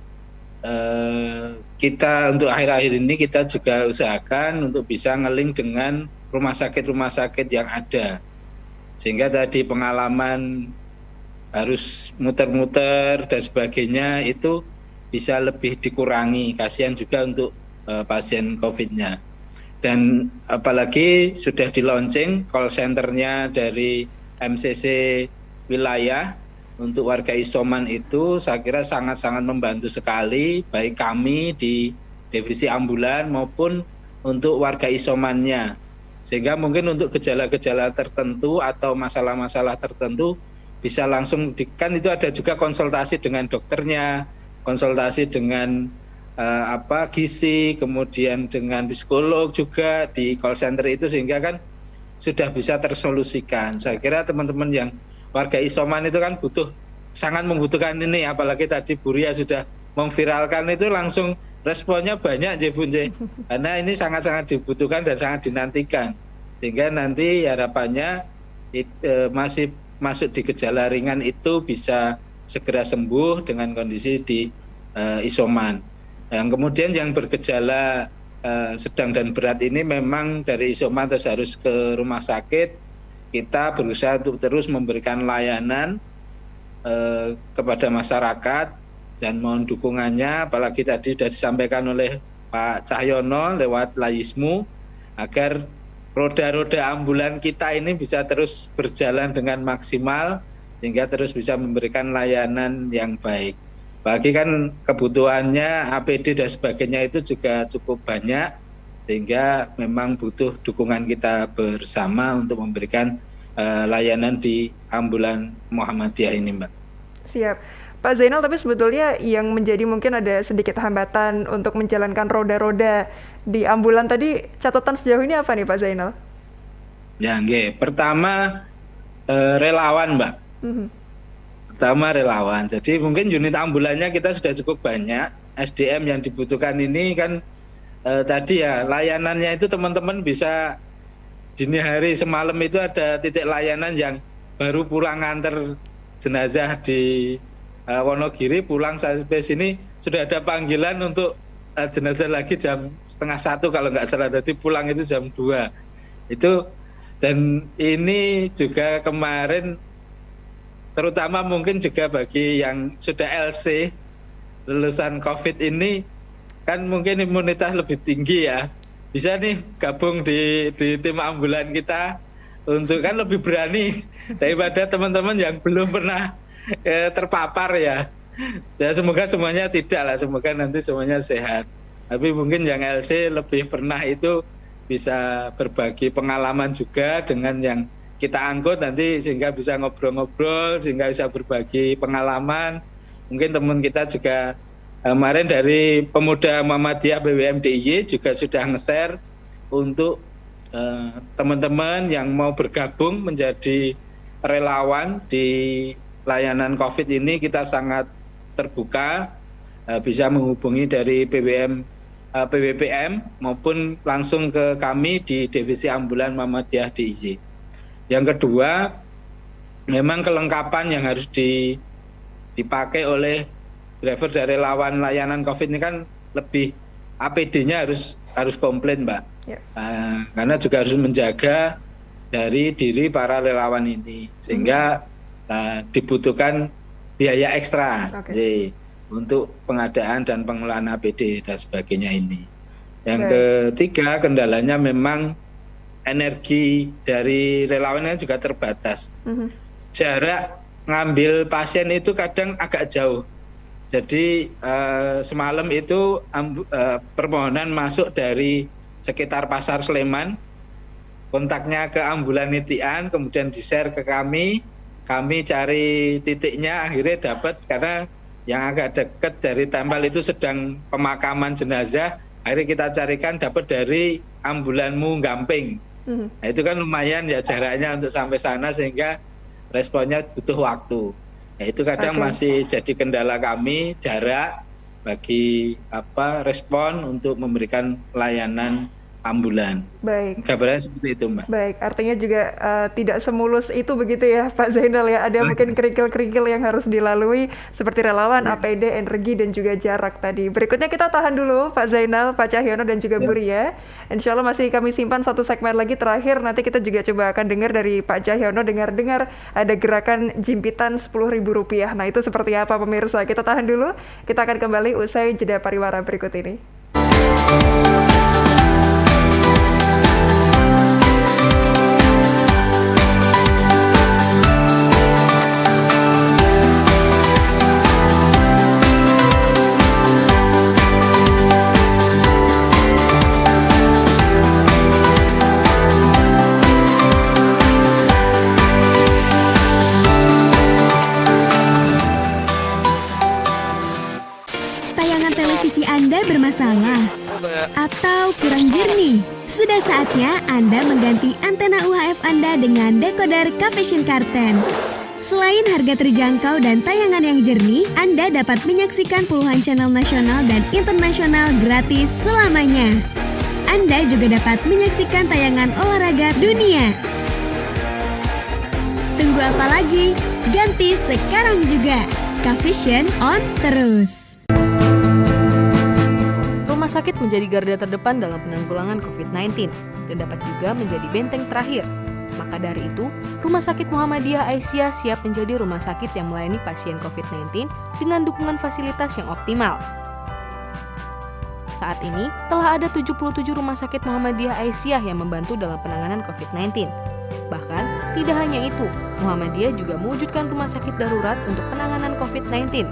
kita untuk akhir-akhir ini kita juga usahakan untuk bisa ngeling dengan rumah sakit yang ada. Sehingga tadi pengalaman harus muter-muter dan sebagainya itu bisa lebih dikurangi. Kasihan juga untuk pasien COVID-nya. Dan apalagi sudah di-launching call center-nya dari MCC wilayah untuk warga isoman itu saya kira sangat-sangat membantu sekali, baik kami di divisi ambulan maupun untuk warga isomannya. Sehingga mungkin untuk gejala-gejala tertentu atau masalah-masalah tertentu bisa langsung kan itu ada juga konsultasi dengan dokternya, konsultasi dengan gizi, kemudian dengan psikolog juga di call center itu, sehingga kan sudah bisa tersolusikan. Saya kira teman-teman yang warga isoman itu kan sangat membutuhkan ini, apalagi tadi Bu Ria sudah memviralkan itu langsung responnya banyak karena ini sangat-sangat dibutuhkan dan sangat dinantikan, sehingga nanti harapannya masih masuk di gejala ringan itu bisa segera sembuh dengan kondisi di isoman. Yang kemudian yang bergejala sedang dan berat ini memang dari isoman harus ke rumah sakit. Kita berusaha untuk terus memberikan layanan kepada masyarakat dan mohon dukungannya, apalagi tadi sudah disampaikan oleh Pak Cahyono lewat Layismu, agar roda-roda ambulan kita ini bisa terus berjalan dengan maksimal sehingga terus bisa memberikan layanan yang baik. Bagi kan kebutuhannya APD dan sebagainya itu juga cukup banyak, sehingga memang butuh dukungan kita bersama untuk memberikan layanan di ambulan Muhammadiyah ini, Mbak. Siap. Pak Zainal, tapi sebetulnya yang menjadi mungkin ada sedikit hambatan untuk menjalankan roda-roda di ambulan tadi, catatan sejauh ini apa nih Pak Zainal? Ya, nggih. Pertama relawan, Mbak. Pertama relawan. Jadi mungkin unit ambulannya kita sudah cukup banyak. SDM yang dibutuhkan ini kan tadi ya layanannya itu teman-teman bisa dini hari semalam itu ada titik layanan yang baru pulang nganter jenazah di Wonogiri, pulang sampai sini sudah ada panggilan untuk jenazah lagi jam 12:30 kalau nggak salah. Jadi pulang itu jam 2. Itu dan ini juga kemarin terutama mungkin juga bagi yang sudah LC lulusan COVID ini kan mungkin imunitas lebih tinggi ya. Bisa nih gabung di tim ambulan kita untuk kan lebih berani daripada teman-teman yang belum pernah terpapar ya. Ya semoga semuanya tidak lah, semoga nanti semuanya sehat. Tapi mungkin yang LC lebih pernah itu bisa berbagi pengalaman juga dengan yang kita angkut nanti sehingga bisa ngobrol-ngobrol, sehingga bisa berbagi pengalaman. Mungkin teman kita juga kemarin dari Pemuda Muhammadiyah BWM DIY juga sudah nge-share untuk teman-teman yang mau bergabung menjadi relawan di layanan COVID ini. Kita sangat terbuka, bisa menghubungi dari PWPM maupun langsung ke kami di Divisi Ambulan Muhammadiyah DIY. Yang kedua, memang kelengkapan yang harus dipakai oleh driver dari relawan layanan COVID ini kan lebih APD-nya harus komplit, Mbak. Karena juga harus menjaga dari diri para relawan ini, sehingga dibutuhkan biaya ekstra untuk pengadaan dan pengelolaan APD dan sebagainya ini. Yang ketiga, kendalanya memang energi dari relawannya juga terbatas. Jarak ngambil pasien itu kadang agak jauh. Jadi semalam itu permohonan masuk dari sekitar Pasar Sleman, kontaknya ke ambulan Nitian, kemudian di-share ke kami cari titiknya, akhirnya dapat karena yang agak dekat dari Tempel itu sedang pemakaman jenazah, akhirnya kita carikan dapat dari ambulanmu Gamping. Nah, itu kan lumayan ya jaraknya untuk sampai sana sehingga responnya butuh waktu. Ya, itu kadang masih jadi kendala kami, jarak bagi respon untuk memberikan layanan ambulan. Baik. Kabarnya seperti itu, Mbak. Baik, artinya juga tidak semulus itu begitu ya Pak Zainal ya. Ada mungkin kerikil-kerikil yang harus dilalui seperti relawan, APD, energi dan juga jarak tadi. Berikutnya kita tahan dulu Pak Zainal, Pak Cahyono dan juga Bu Ria. Insya Allah masih kami simpan satu segmen lagi terakhir. Nanti kita juga coba akan dengar dari Pak Cahyono, dengar ada gerakan jimpitan Rp10.000. Nah itu seperti apa pemirsa? Kita tahan dulu. Kita akan kembali usai jeda pariwara berikut ini. Anda bermasalah atau kurang jernih? Sudah saatnya Anda mengganti antena UHF Anda dengan decoder Cavision Cartens. Selain harga terjangkau dan tayangan yang jernih, Anda dapat menyaksikan puluhan channel nasional dan internasional gratis selamanya. Anda juga dapat menyaksikan tayangan olahraga dunia. Tunggu apa lagi? Ganti sekarang juga. Cavision on terus. Rumah sakit menjadi garda terdepan dalam penanggulangan COVID-19 dan dapat juga menjadi benteng terakhir. Maka dari itu, Rumah Sakit Muhammadiyah Aisyah siap menjadi rumah sakit yang melayani pasien COVID-19 dengan dukungan fasilitas yang optimal. Saat ini, telah ada 77 rumah sakit Muhammadiyah Aisyah yang membantu dalam penanganan COVID-19. Bahkan, tidak hanya itu, Muhammadiyah juga mewujudkan rumah sakit darurat untuk penanganan COVID-19.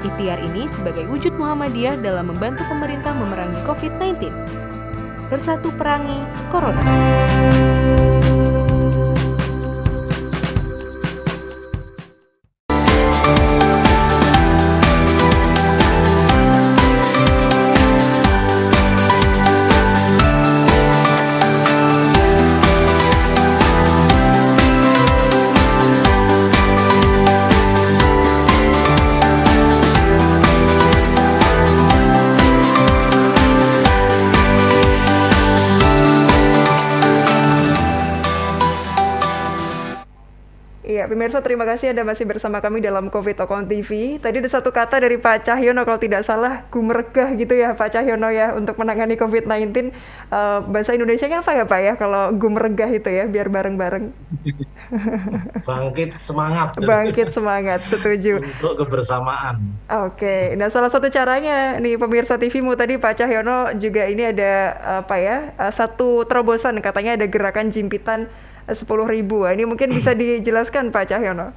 Ikhtiar ini sebagai wujud Muhammadiyah dalam membantu pemerintah memerangi COVID-19. Bersatu perangi Corona. Iya, pemirsa, terima kasih Anda masih bersama kami dalam COVID Talk TV. Tadi ada satu kata dari Pak Cahyono, kalau tidak salah, gumergah gitu ya Pak Cahyono ya, untuk menangani COVID-19. Bahasa Indonesianya apa ya Pak ya, kalau gumergah itu ya, biar bareng-bareng. Bangkit semangat. Bangkit semangat, setuju. Untuk kebersamaan. Oke, nah salah satu caranya nih pemirsa TVmu tadi Pak Cahyono juga ini ada apa ya, satu terobosan, katanya ada gerakan jimpitan 10.000. Ini mungkin bisa dijelaskan Pak Cahyono.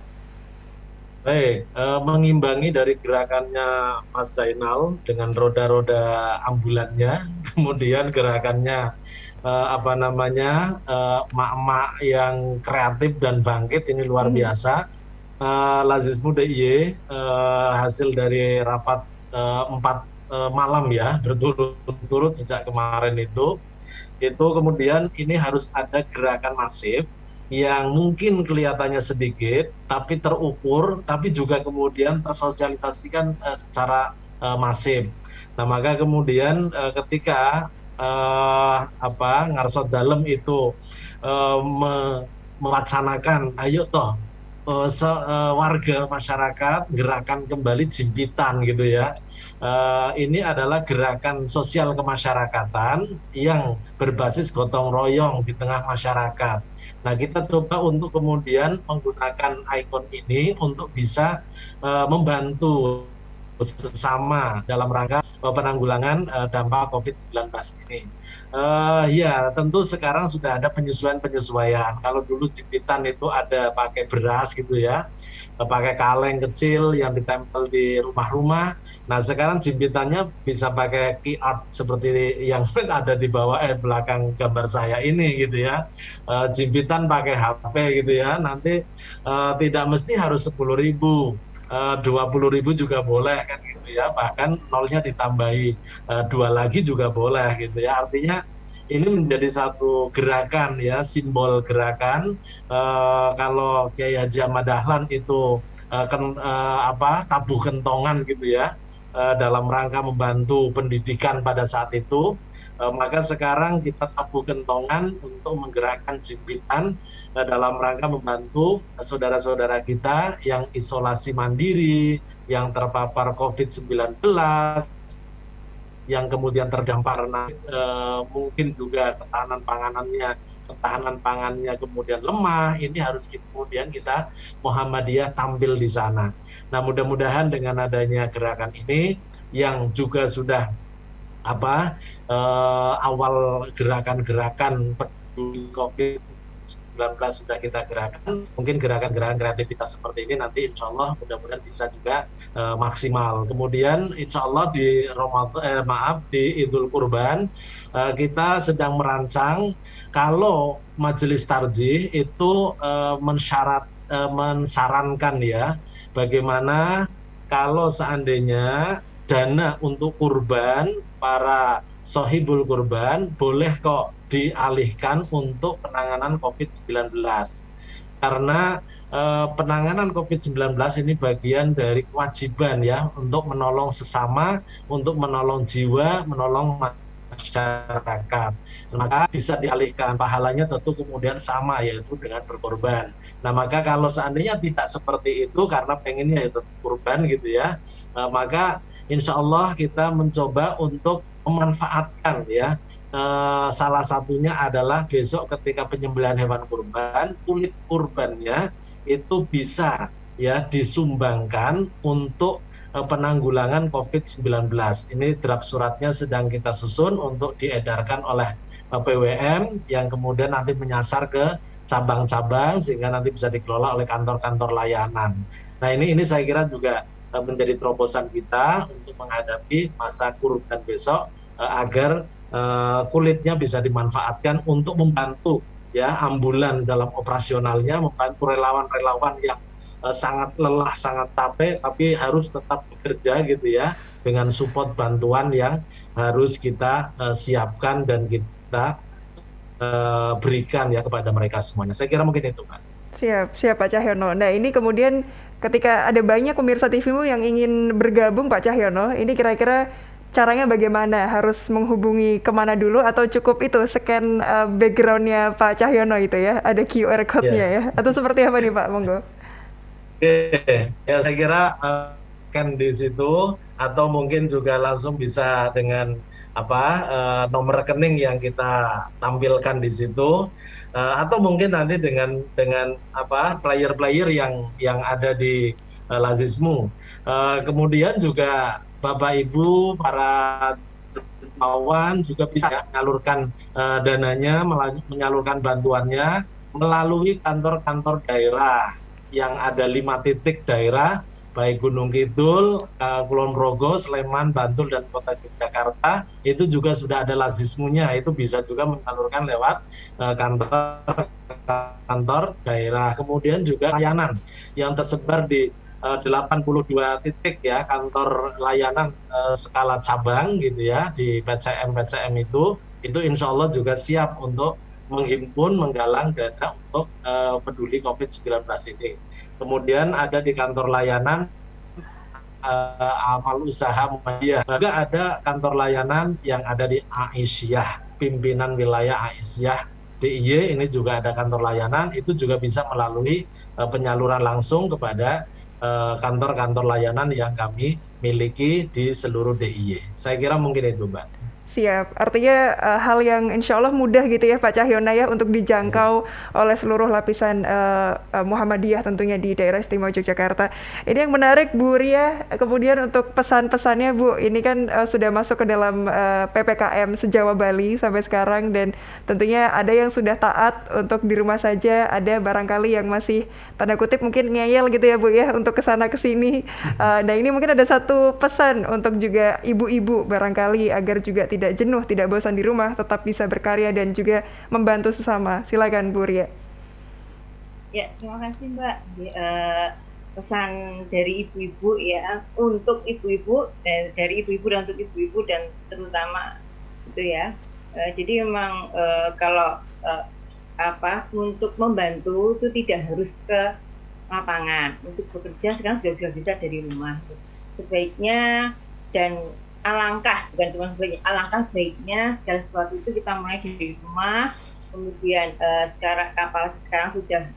Baik, mengimbangi dari gerakannya Mas Zainal dengan roda-roda ambulannya, kemudian gerakannya emak-emak yang kreatif dan bangkit, ini luar biasa. Lazismu DIY, hasil dari rapat 4 malam ya, berturut-turut sejak kemarin itu kemudian ini harus ada gerakan masif yang mungkin kelihatannya sedikit tapi terukur, tapi juga kemudian tersosialisasikan secara masif. Nah, maka kemudian ketika Ngarsot Dalem itu mewacanakan, ayo toh warga masyarakat gerakan kembali jimpitan gitu ya. Ini adalah gerakan sosial kemasyarakatan yang berbasis gotong royong di tengah masyarakat. Nah, kita coba untuk kemudian menggunakan ikon ini untuk bisa membantu sesama dalam rangka penanggulangan dampak COVID-19 ini. Ya, tentu sekarang sudah ada penyesuaian-penyesuaian. Kalau dulu jimpitan itu ada pakai beras gitu ya, pakai kaleng kecil yang ditempel di rumah-rumah. Nah, sekarang jimpitannya bisa pakai QR seperti yang ada di bawah belakang gambar saya ini gitu ya. Jimpitan pakai HP gitu ya. Nanti tidak mesti harus 10.000. 20.000 juga boleh kan gitu ya, bahkan nolnya ditambahi 2 lagi juga boleh gitu ya. Artinya ini menjadi satu gerakan ya, simbol gerakan. Kalau Kiai Haji Ahmad Dahlan itu tabuh kentongan gitu ya, dalam rangka membantu pendidikan pada saat itu, maka sekarang kita tabuh kentongan untuk menggerakkan jimpitan dalam rangka membantu saudara-saudara kita yang isolasi mandiri, yang terpapar COVID-19, yang kemudian terdampak mungkin juga ketahanan pangannya kemudian lemah. Ini harus kemudian kita Muhammadiyah tampil di sana. Nah, mudah-mudahan dengan adanya gerakan ini yang juga sudah awal gerakan-gerakan peduli COVID-19 sudah kita gerakan, mungkin gerakan-gerakan kreativitas seperti ini nanti insya Allah mudah-mudahan bisa juga maksimal. Kemudian insya Allah di Idul Kurban kita sedang merancang, kalau Majelis Tarjih itu mensarankan ya, bagaimana kalau seandainya dana untuk kurban, para sohibul kurban boleh kok dialihkan untuk penanganan COVID-19. Karena penanganan COVID-19 ini bagian dari kewajiban ya, untuk menolong sesama, untuk menolong jiwa, menolong masyarakat. Maka bisa dialihkan, pahalanya tentu kemudian sama, yaitu dengan berkorban. Nah, maka kalau seandainya tidak seperti itu karena pengennya itu kurban gitu ya, maka insya Allah kita mencoba untuk memanfaatkan ya. Salah satunya adalah besok ketika penyembelihan hewan kurban, kulit kurbannya itu bisa ya disumbangkan untuk penanggulangan COVID-19. Ini draft suratnya sedang kita susun untuk diedarkan oleh PWM yang kemudian nanti menyasar ke cabang-cabang sehingga nanti bisa dikelola oleh kantor-kantor layanan. Nah ini saya kira juga menjadi terobosan kita untuk menghadapi masa kurban besok agar kulitnya bisa dimanfaatkan untuk membantu ya ambulan dalam operasionalnya, membantu relawan-relawan yang sangat lelah, sangat capek, tapi harus tetap bekerja gitu ya, dengan support bantuan yang harus kita siapkan dan kita berikan ya kepada mereka semuanya. Saya kira mungkin itu, Pak. Siap Pak Cahyono. Nah ini kemudian ketika ada banyak pemirsa TVmu yang ingin bergabung Pak Cahyono, ini kira-kira caranya bagaimana? Harus menghubungi kemana dulu atau cukup itu scan backgroundnya Pak Cahyono itu ya? Ada QR code-nya ya? Atau seperti apa nih Pak? Monggo. Oke, ya saya kira kan di situ atau mungkin juga langsung bisa dengan nomor rekening yang kita tampilkan di situ atau mungkin nanti dengan player-player yang ada di Lazismu. Kemudian juga Bapak Ibu para kawan juga bisa menyalurkan dananya, menyalurkan bantuannya melalui kantor-kantor daerah yang ada 5 titik daerah, baik Gunung Kidul, Kulon Progo, Sleman, Bantul, dan Kota Yogyakarta, itu juga sudah ada lazismunya, itu bisa juga menyalurkan lewat kantor daerah. Kemudian juga layanan yang tersebar di 82 titik ya, kantor layanan skala cabang gitu ya, di PCM itu insya Allah juga siap untuk menghimpun, menggalang dana untuk peduli COVID-19 ini. Kemudian ada di kantor layanan amal usaha Muhammadiyah. Juga ada kantor layanan yang ada di Aisyah, pimpinan wilayah Aisyah DIY, ini juga ada kantor layanan, itu juga bisa melalui penyaluran langsung kepada kantor-kantor layanan yang kami miliki di seluruh DIY. Saya kira mungkin itu, Mbak. Siap, artinya hal yang insya Allah mudah gitu ya Pak Cahyono ya untuk dijangkau oleh seluruh lapisan Muhammadiyah tentunya di daerah istimewa Yogyakarta. Ini yang menarik Bu Ria, kemudian untuk pesan-pesannya Bu, ini kan sudah masuk ke dalam PPKM se-Jawa Bali sampai sekarang dan tentunya ada yang sudah taat untuk di rumah saja, ada barangkali yang masih tanda kutip mungkin ngeyel gitu ya Bu ya untuk kesana kesini. Nah ini mungkin ada satu pesan untuk juga ibu-ibu barangkali agar juga tidak jenuh, tidak bosan di rumah, tetap bisa berkarya dan juga membantu sesama. Silakan Bu Ria. Ya, terima kasih Mbak. Pesan dari ibu-ibu ya, untuk ibu-ibu dan dari ibu-ibu dan untuk ibu-ibu dan terutama itu ya. Jadi memang kalau untuk membantu itu tidak harus ke lapangan. Untuk bekerja sekarang sudah bisa dari rumah. Sebaiknya dan alangkah baiknya segala sesuatu itu kita mulai dari rumah. Kemudian sekarang sudah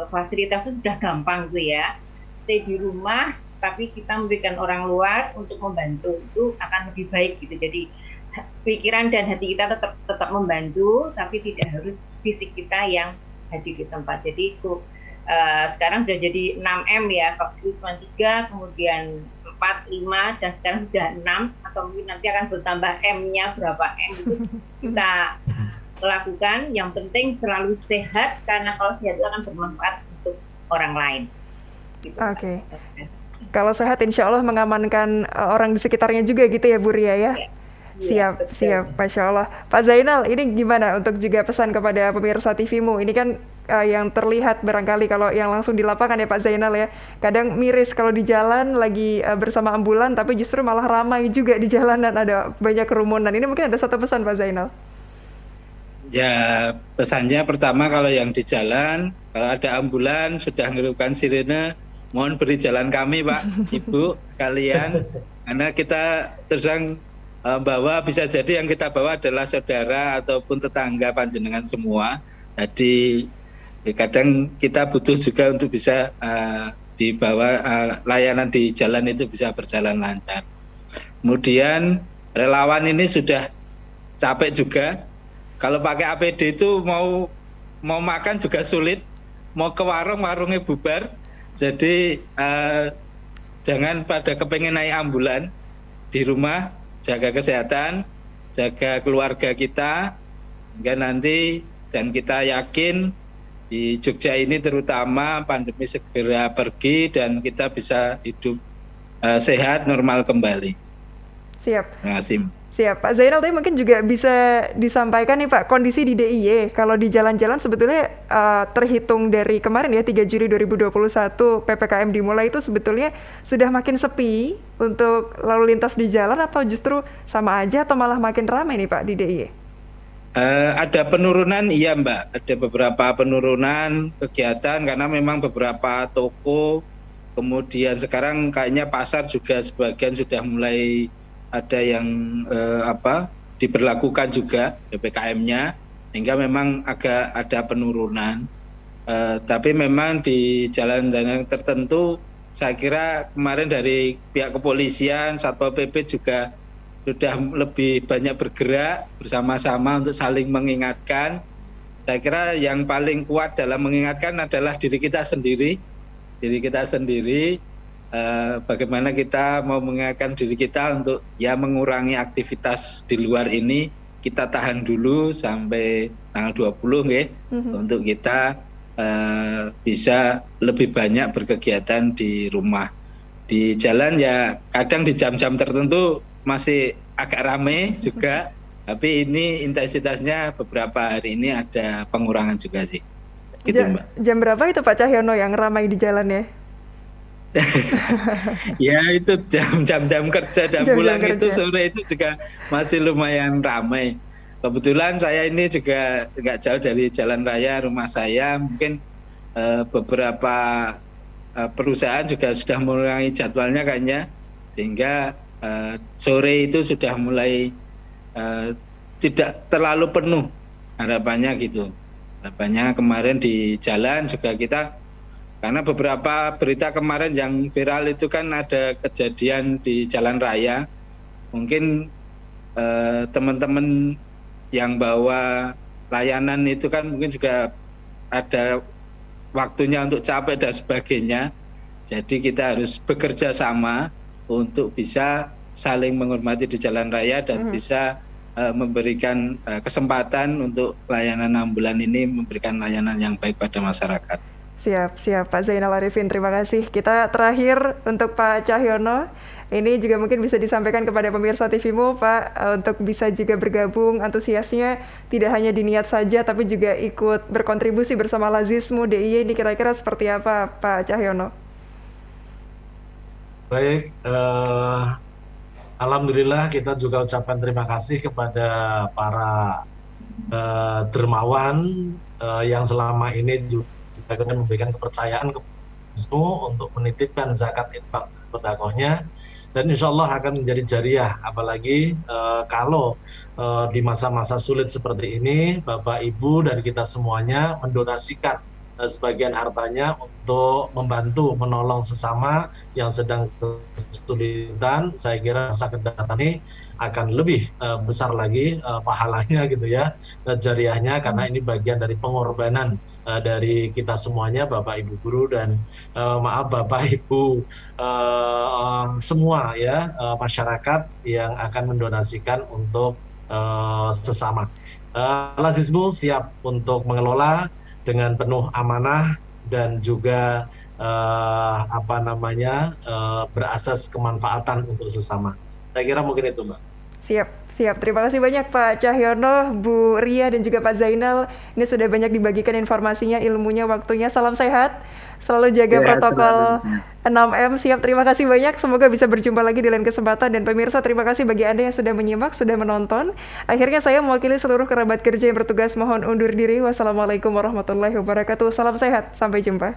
fasilitas itu sudah gampang tuh ya, stay di rumah tapi kita memberikan orang luar untuk membantu itu akan lebih baik gitu. Jadi pikiran dan hati kita tetap membantu tapi tidak harus fisik kita yang hadir di tempat. Jadi itu sekarang sudah jadi 6M ya, waktu itu 3, kemudian 4, 5, dan sekarang sudah 6, atau mungkin nanti akan bertambah M-nya berapa M itu kita lakukan. Yang penting selalu sehat, karena kalau sehat itu akan bermanfaat untuk orang lain. Gitu. Oke. Kalau sehat insya Allah mengamankan orang di sekitarnya juga gitu ya Bu Ria ya? Siap, Masya Allah. Pak Zainal, ini gimana untuk juga pesan kepada pemirsa TVmu? Ini kan yang terlihat barangkali kalau yang langsung di lapangan ya Pak Zainal ya, kadang miris kalau di jalan lagi bersama ambulan, tapi justru malah ramai juga di jalanan, ada banyak kerumunan. Ini mungkin ada satu pesan Pak Zainal. Ya, pesannya pertama kalau yang di jalan, kalau ada ambulan sudah mengerukkan sirene, mohon beri jalan kami Pak, Ibu, kalian, karena kita terang bahwa bisa jadi yang kita bawa adalah saudara ataupun tetangga panjenengan semua. Jadi kadang kita butuh juga untuk bisa dibawa layanan di jalan itu bisa berjalan lancar. Kemudian relawan ini sudah capek juga. Kalau pakai APD itu mau makan juga sulit, mau ke warung warungnya bubar. Jadi jangan pada kepengen naik ambulan, di rumah jaga kesehatan, jaga keluarga kita, hingga nanti, dan kita yakin di Jogja ini terutama pandemi segera pergi dan kita bisa hidup sehat, normal kembali. Siap. Terima kasih. Siap. Pak Zainal, tadi mungkin juga bisa disampaikan nih Pak, kondisi di DIY. Kalau di jalan-jalan sebetulnya terhitung dari kemarin ya, 3 Juli 2021 PPKM dimulai itu sebetulnya sudah makin sepi untuk lalu lintas di jalan, atau justru sama aja atau malah makin ramai nih Pak di DIY? Ada penurunan, iya Mbak. Ada beberapa penurunan kegiatan karena memang beberapa toko, kemudian sekarang kayaknya pasar juga sebagian sudah mulai ada yang diberlakukan juga PPKM-nya, sehingga memang agak ada penurunan. Tapi memang di jalan-jalan tertentu, saya kira kemarin dari pihak kepolisian, Satpol PP juga sudah lebih banyak bergerak bersama-sama untuk saling mengingatkan. Saya kira yang paling kuat dalam mengingatkan adalah diri kita sendiri. Bagaimana kita mau mengingatkan diri kita untuk ya mengurangi aktivitas di luar ini. Kita tahan dulu sampai tanggal 20 ya, untuk kita bisa lebih banyak berkegiatan di rumah. Di jalan ya kadang di jam-jam tertentu masih agak ramai juga, tapi ini intensitasnya beberapa hari ini ada pengurangan juga sih. Gitu, Mbak. Jam berapa itu Pak Cahyono yang ramai di jalan ya? Ya itu jam-jam kerja dan pulang itu sore itu juga masih lumayan ramai. Kebetulan saya ini juga nggak jauh dari jalan raya rumah saya, mungkin beberapa perusahaan juga sudah mengurangi jadwalnya kayaknya, sehingga sore itu sudah mulai tidak terlalu penuh harapannya gitu. Harapannya kemarin di jalan juga kita, karena beberapa berita kemarin yang viral itu kan ada kejadian di jalan raya, mungkin teman-teman yang bawa layanan itu kan mungkin juga ada waktunya untuk capek dan sebagainya. Jadi kita harus bekerja sama untuk bisa saling menghormati di jalan raya dan bisa memberikan kesempatan untuk layanan ambulan ini memberikan layanan yang baik pada masyarakat. Siap Pak Zainal Arifin, terima kasih. Kita terakhir untuk Pak Cahyono, ini juga mungkin bisa disampaikan kepada pemirsa TVMO Pak, untuk bisa juga bergabung antusiasnya, tidak hanya di niat saja tapi juga ikut berkontribusi bersama Lazismu DIY, ini kira-kira seperti apa Pak Cahyono? Baik, alhamdulillah kita juga ucapkan terima kasih kepada para dermawan yang selama ini juga memberikan kepercayaan kepada untuk menitipkan zakat infak sedekahnya, dan insya Allah akan menjadi jariah, apalagi kalau di masa-masa sulit seperti ini Bapak Ibu dan kita semuanya mendonasikan sebagian hartanya untuk membantu menolong sesama yang sedang kesulitan. Saya kira masa kedatang ini akan lebih besar lagi pahalanya gitu ya, jariahnya, karena ini bagian dari pengorbanan dari kita semuanya, Bapak Ibu guru dan Bapak Ibu semua ya, masyarakat yang akan mendonasikan untuk sesama. Lazismu siap untuk mengelola dengan penuh amanah dan juga berasas kemanfaatan untuk sesama. Saya kira mungkin itu, Mbak. Siap. Terima kasih banyak Pak Cahyono, Bu Ria, dan juga Pak Zainal. Ini sudah banyak dibagikan informasinya, ilmunya, waktunya. Salam sehat, selalu jaga protokol 6M. Siap, terima kasih banyak. Semoga bisa berjumpa lagi di lain kesempatan. Dan pemirsa, terima kasih bagi Anda yang sudah menyimak, sudah menonton. Akhirnya saya mewakili seluruh kerabat kerja yang bertugas mohon undur diri. Wassalamualaikum warahmatullahi wabarakatuh. Salam sehat, sampai jumpa.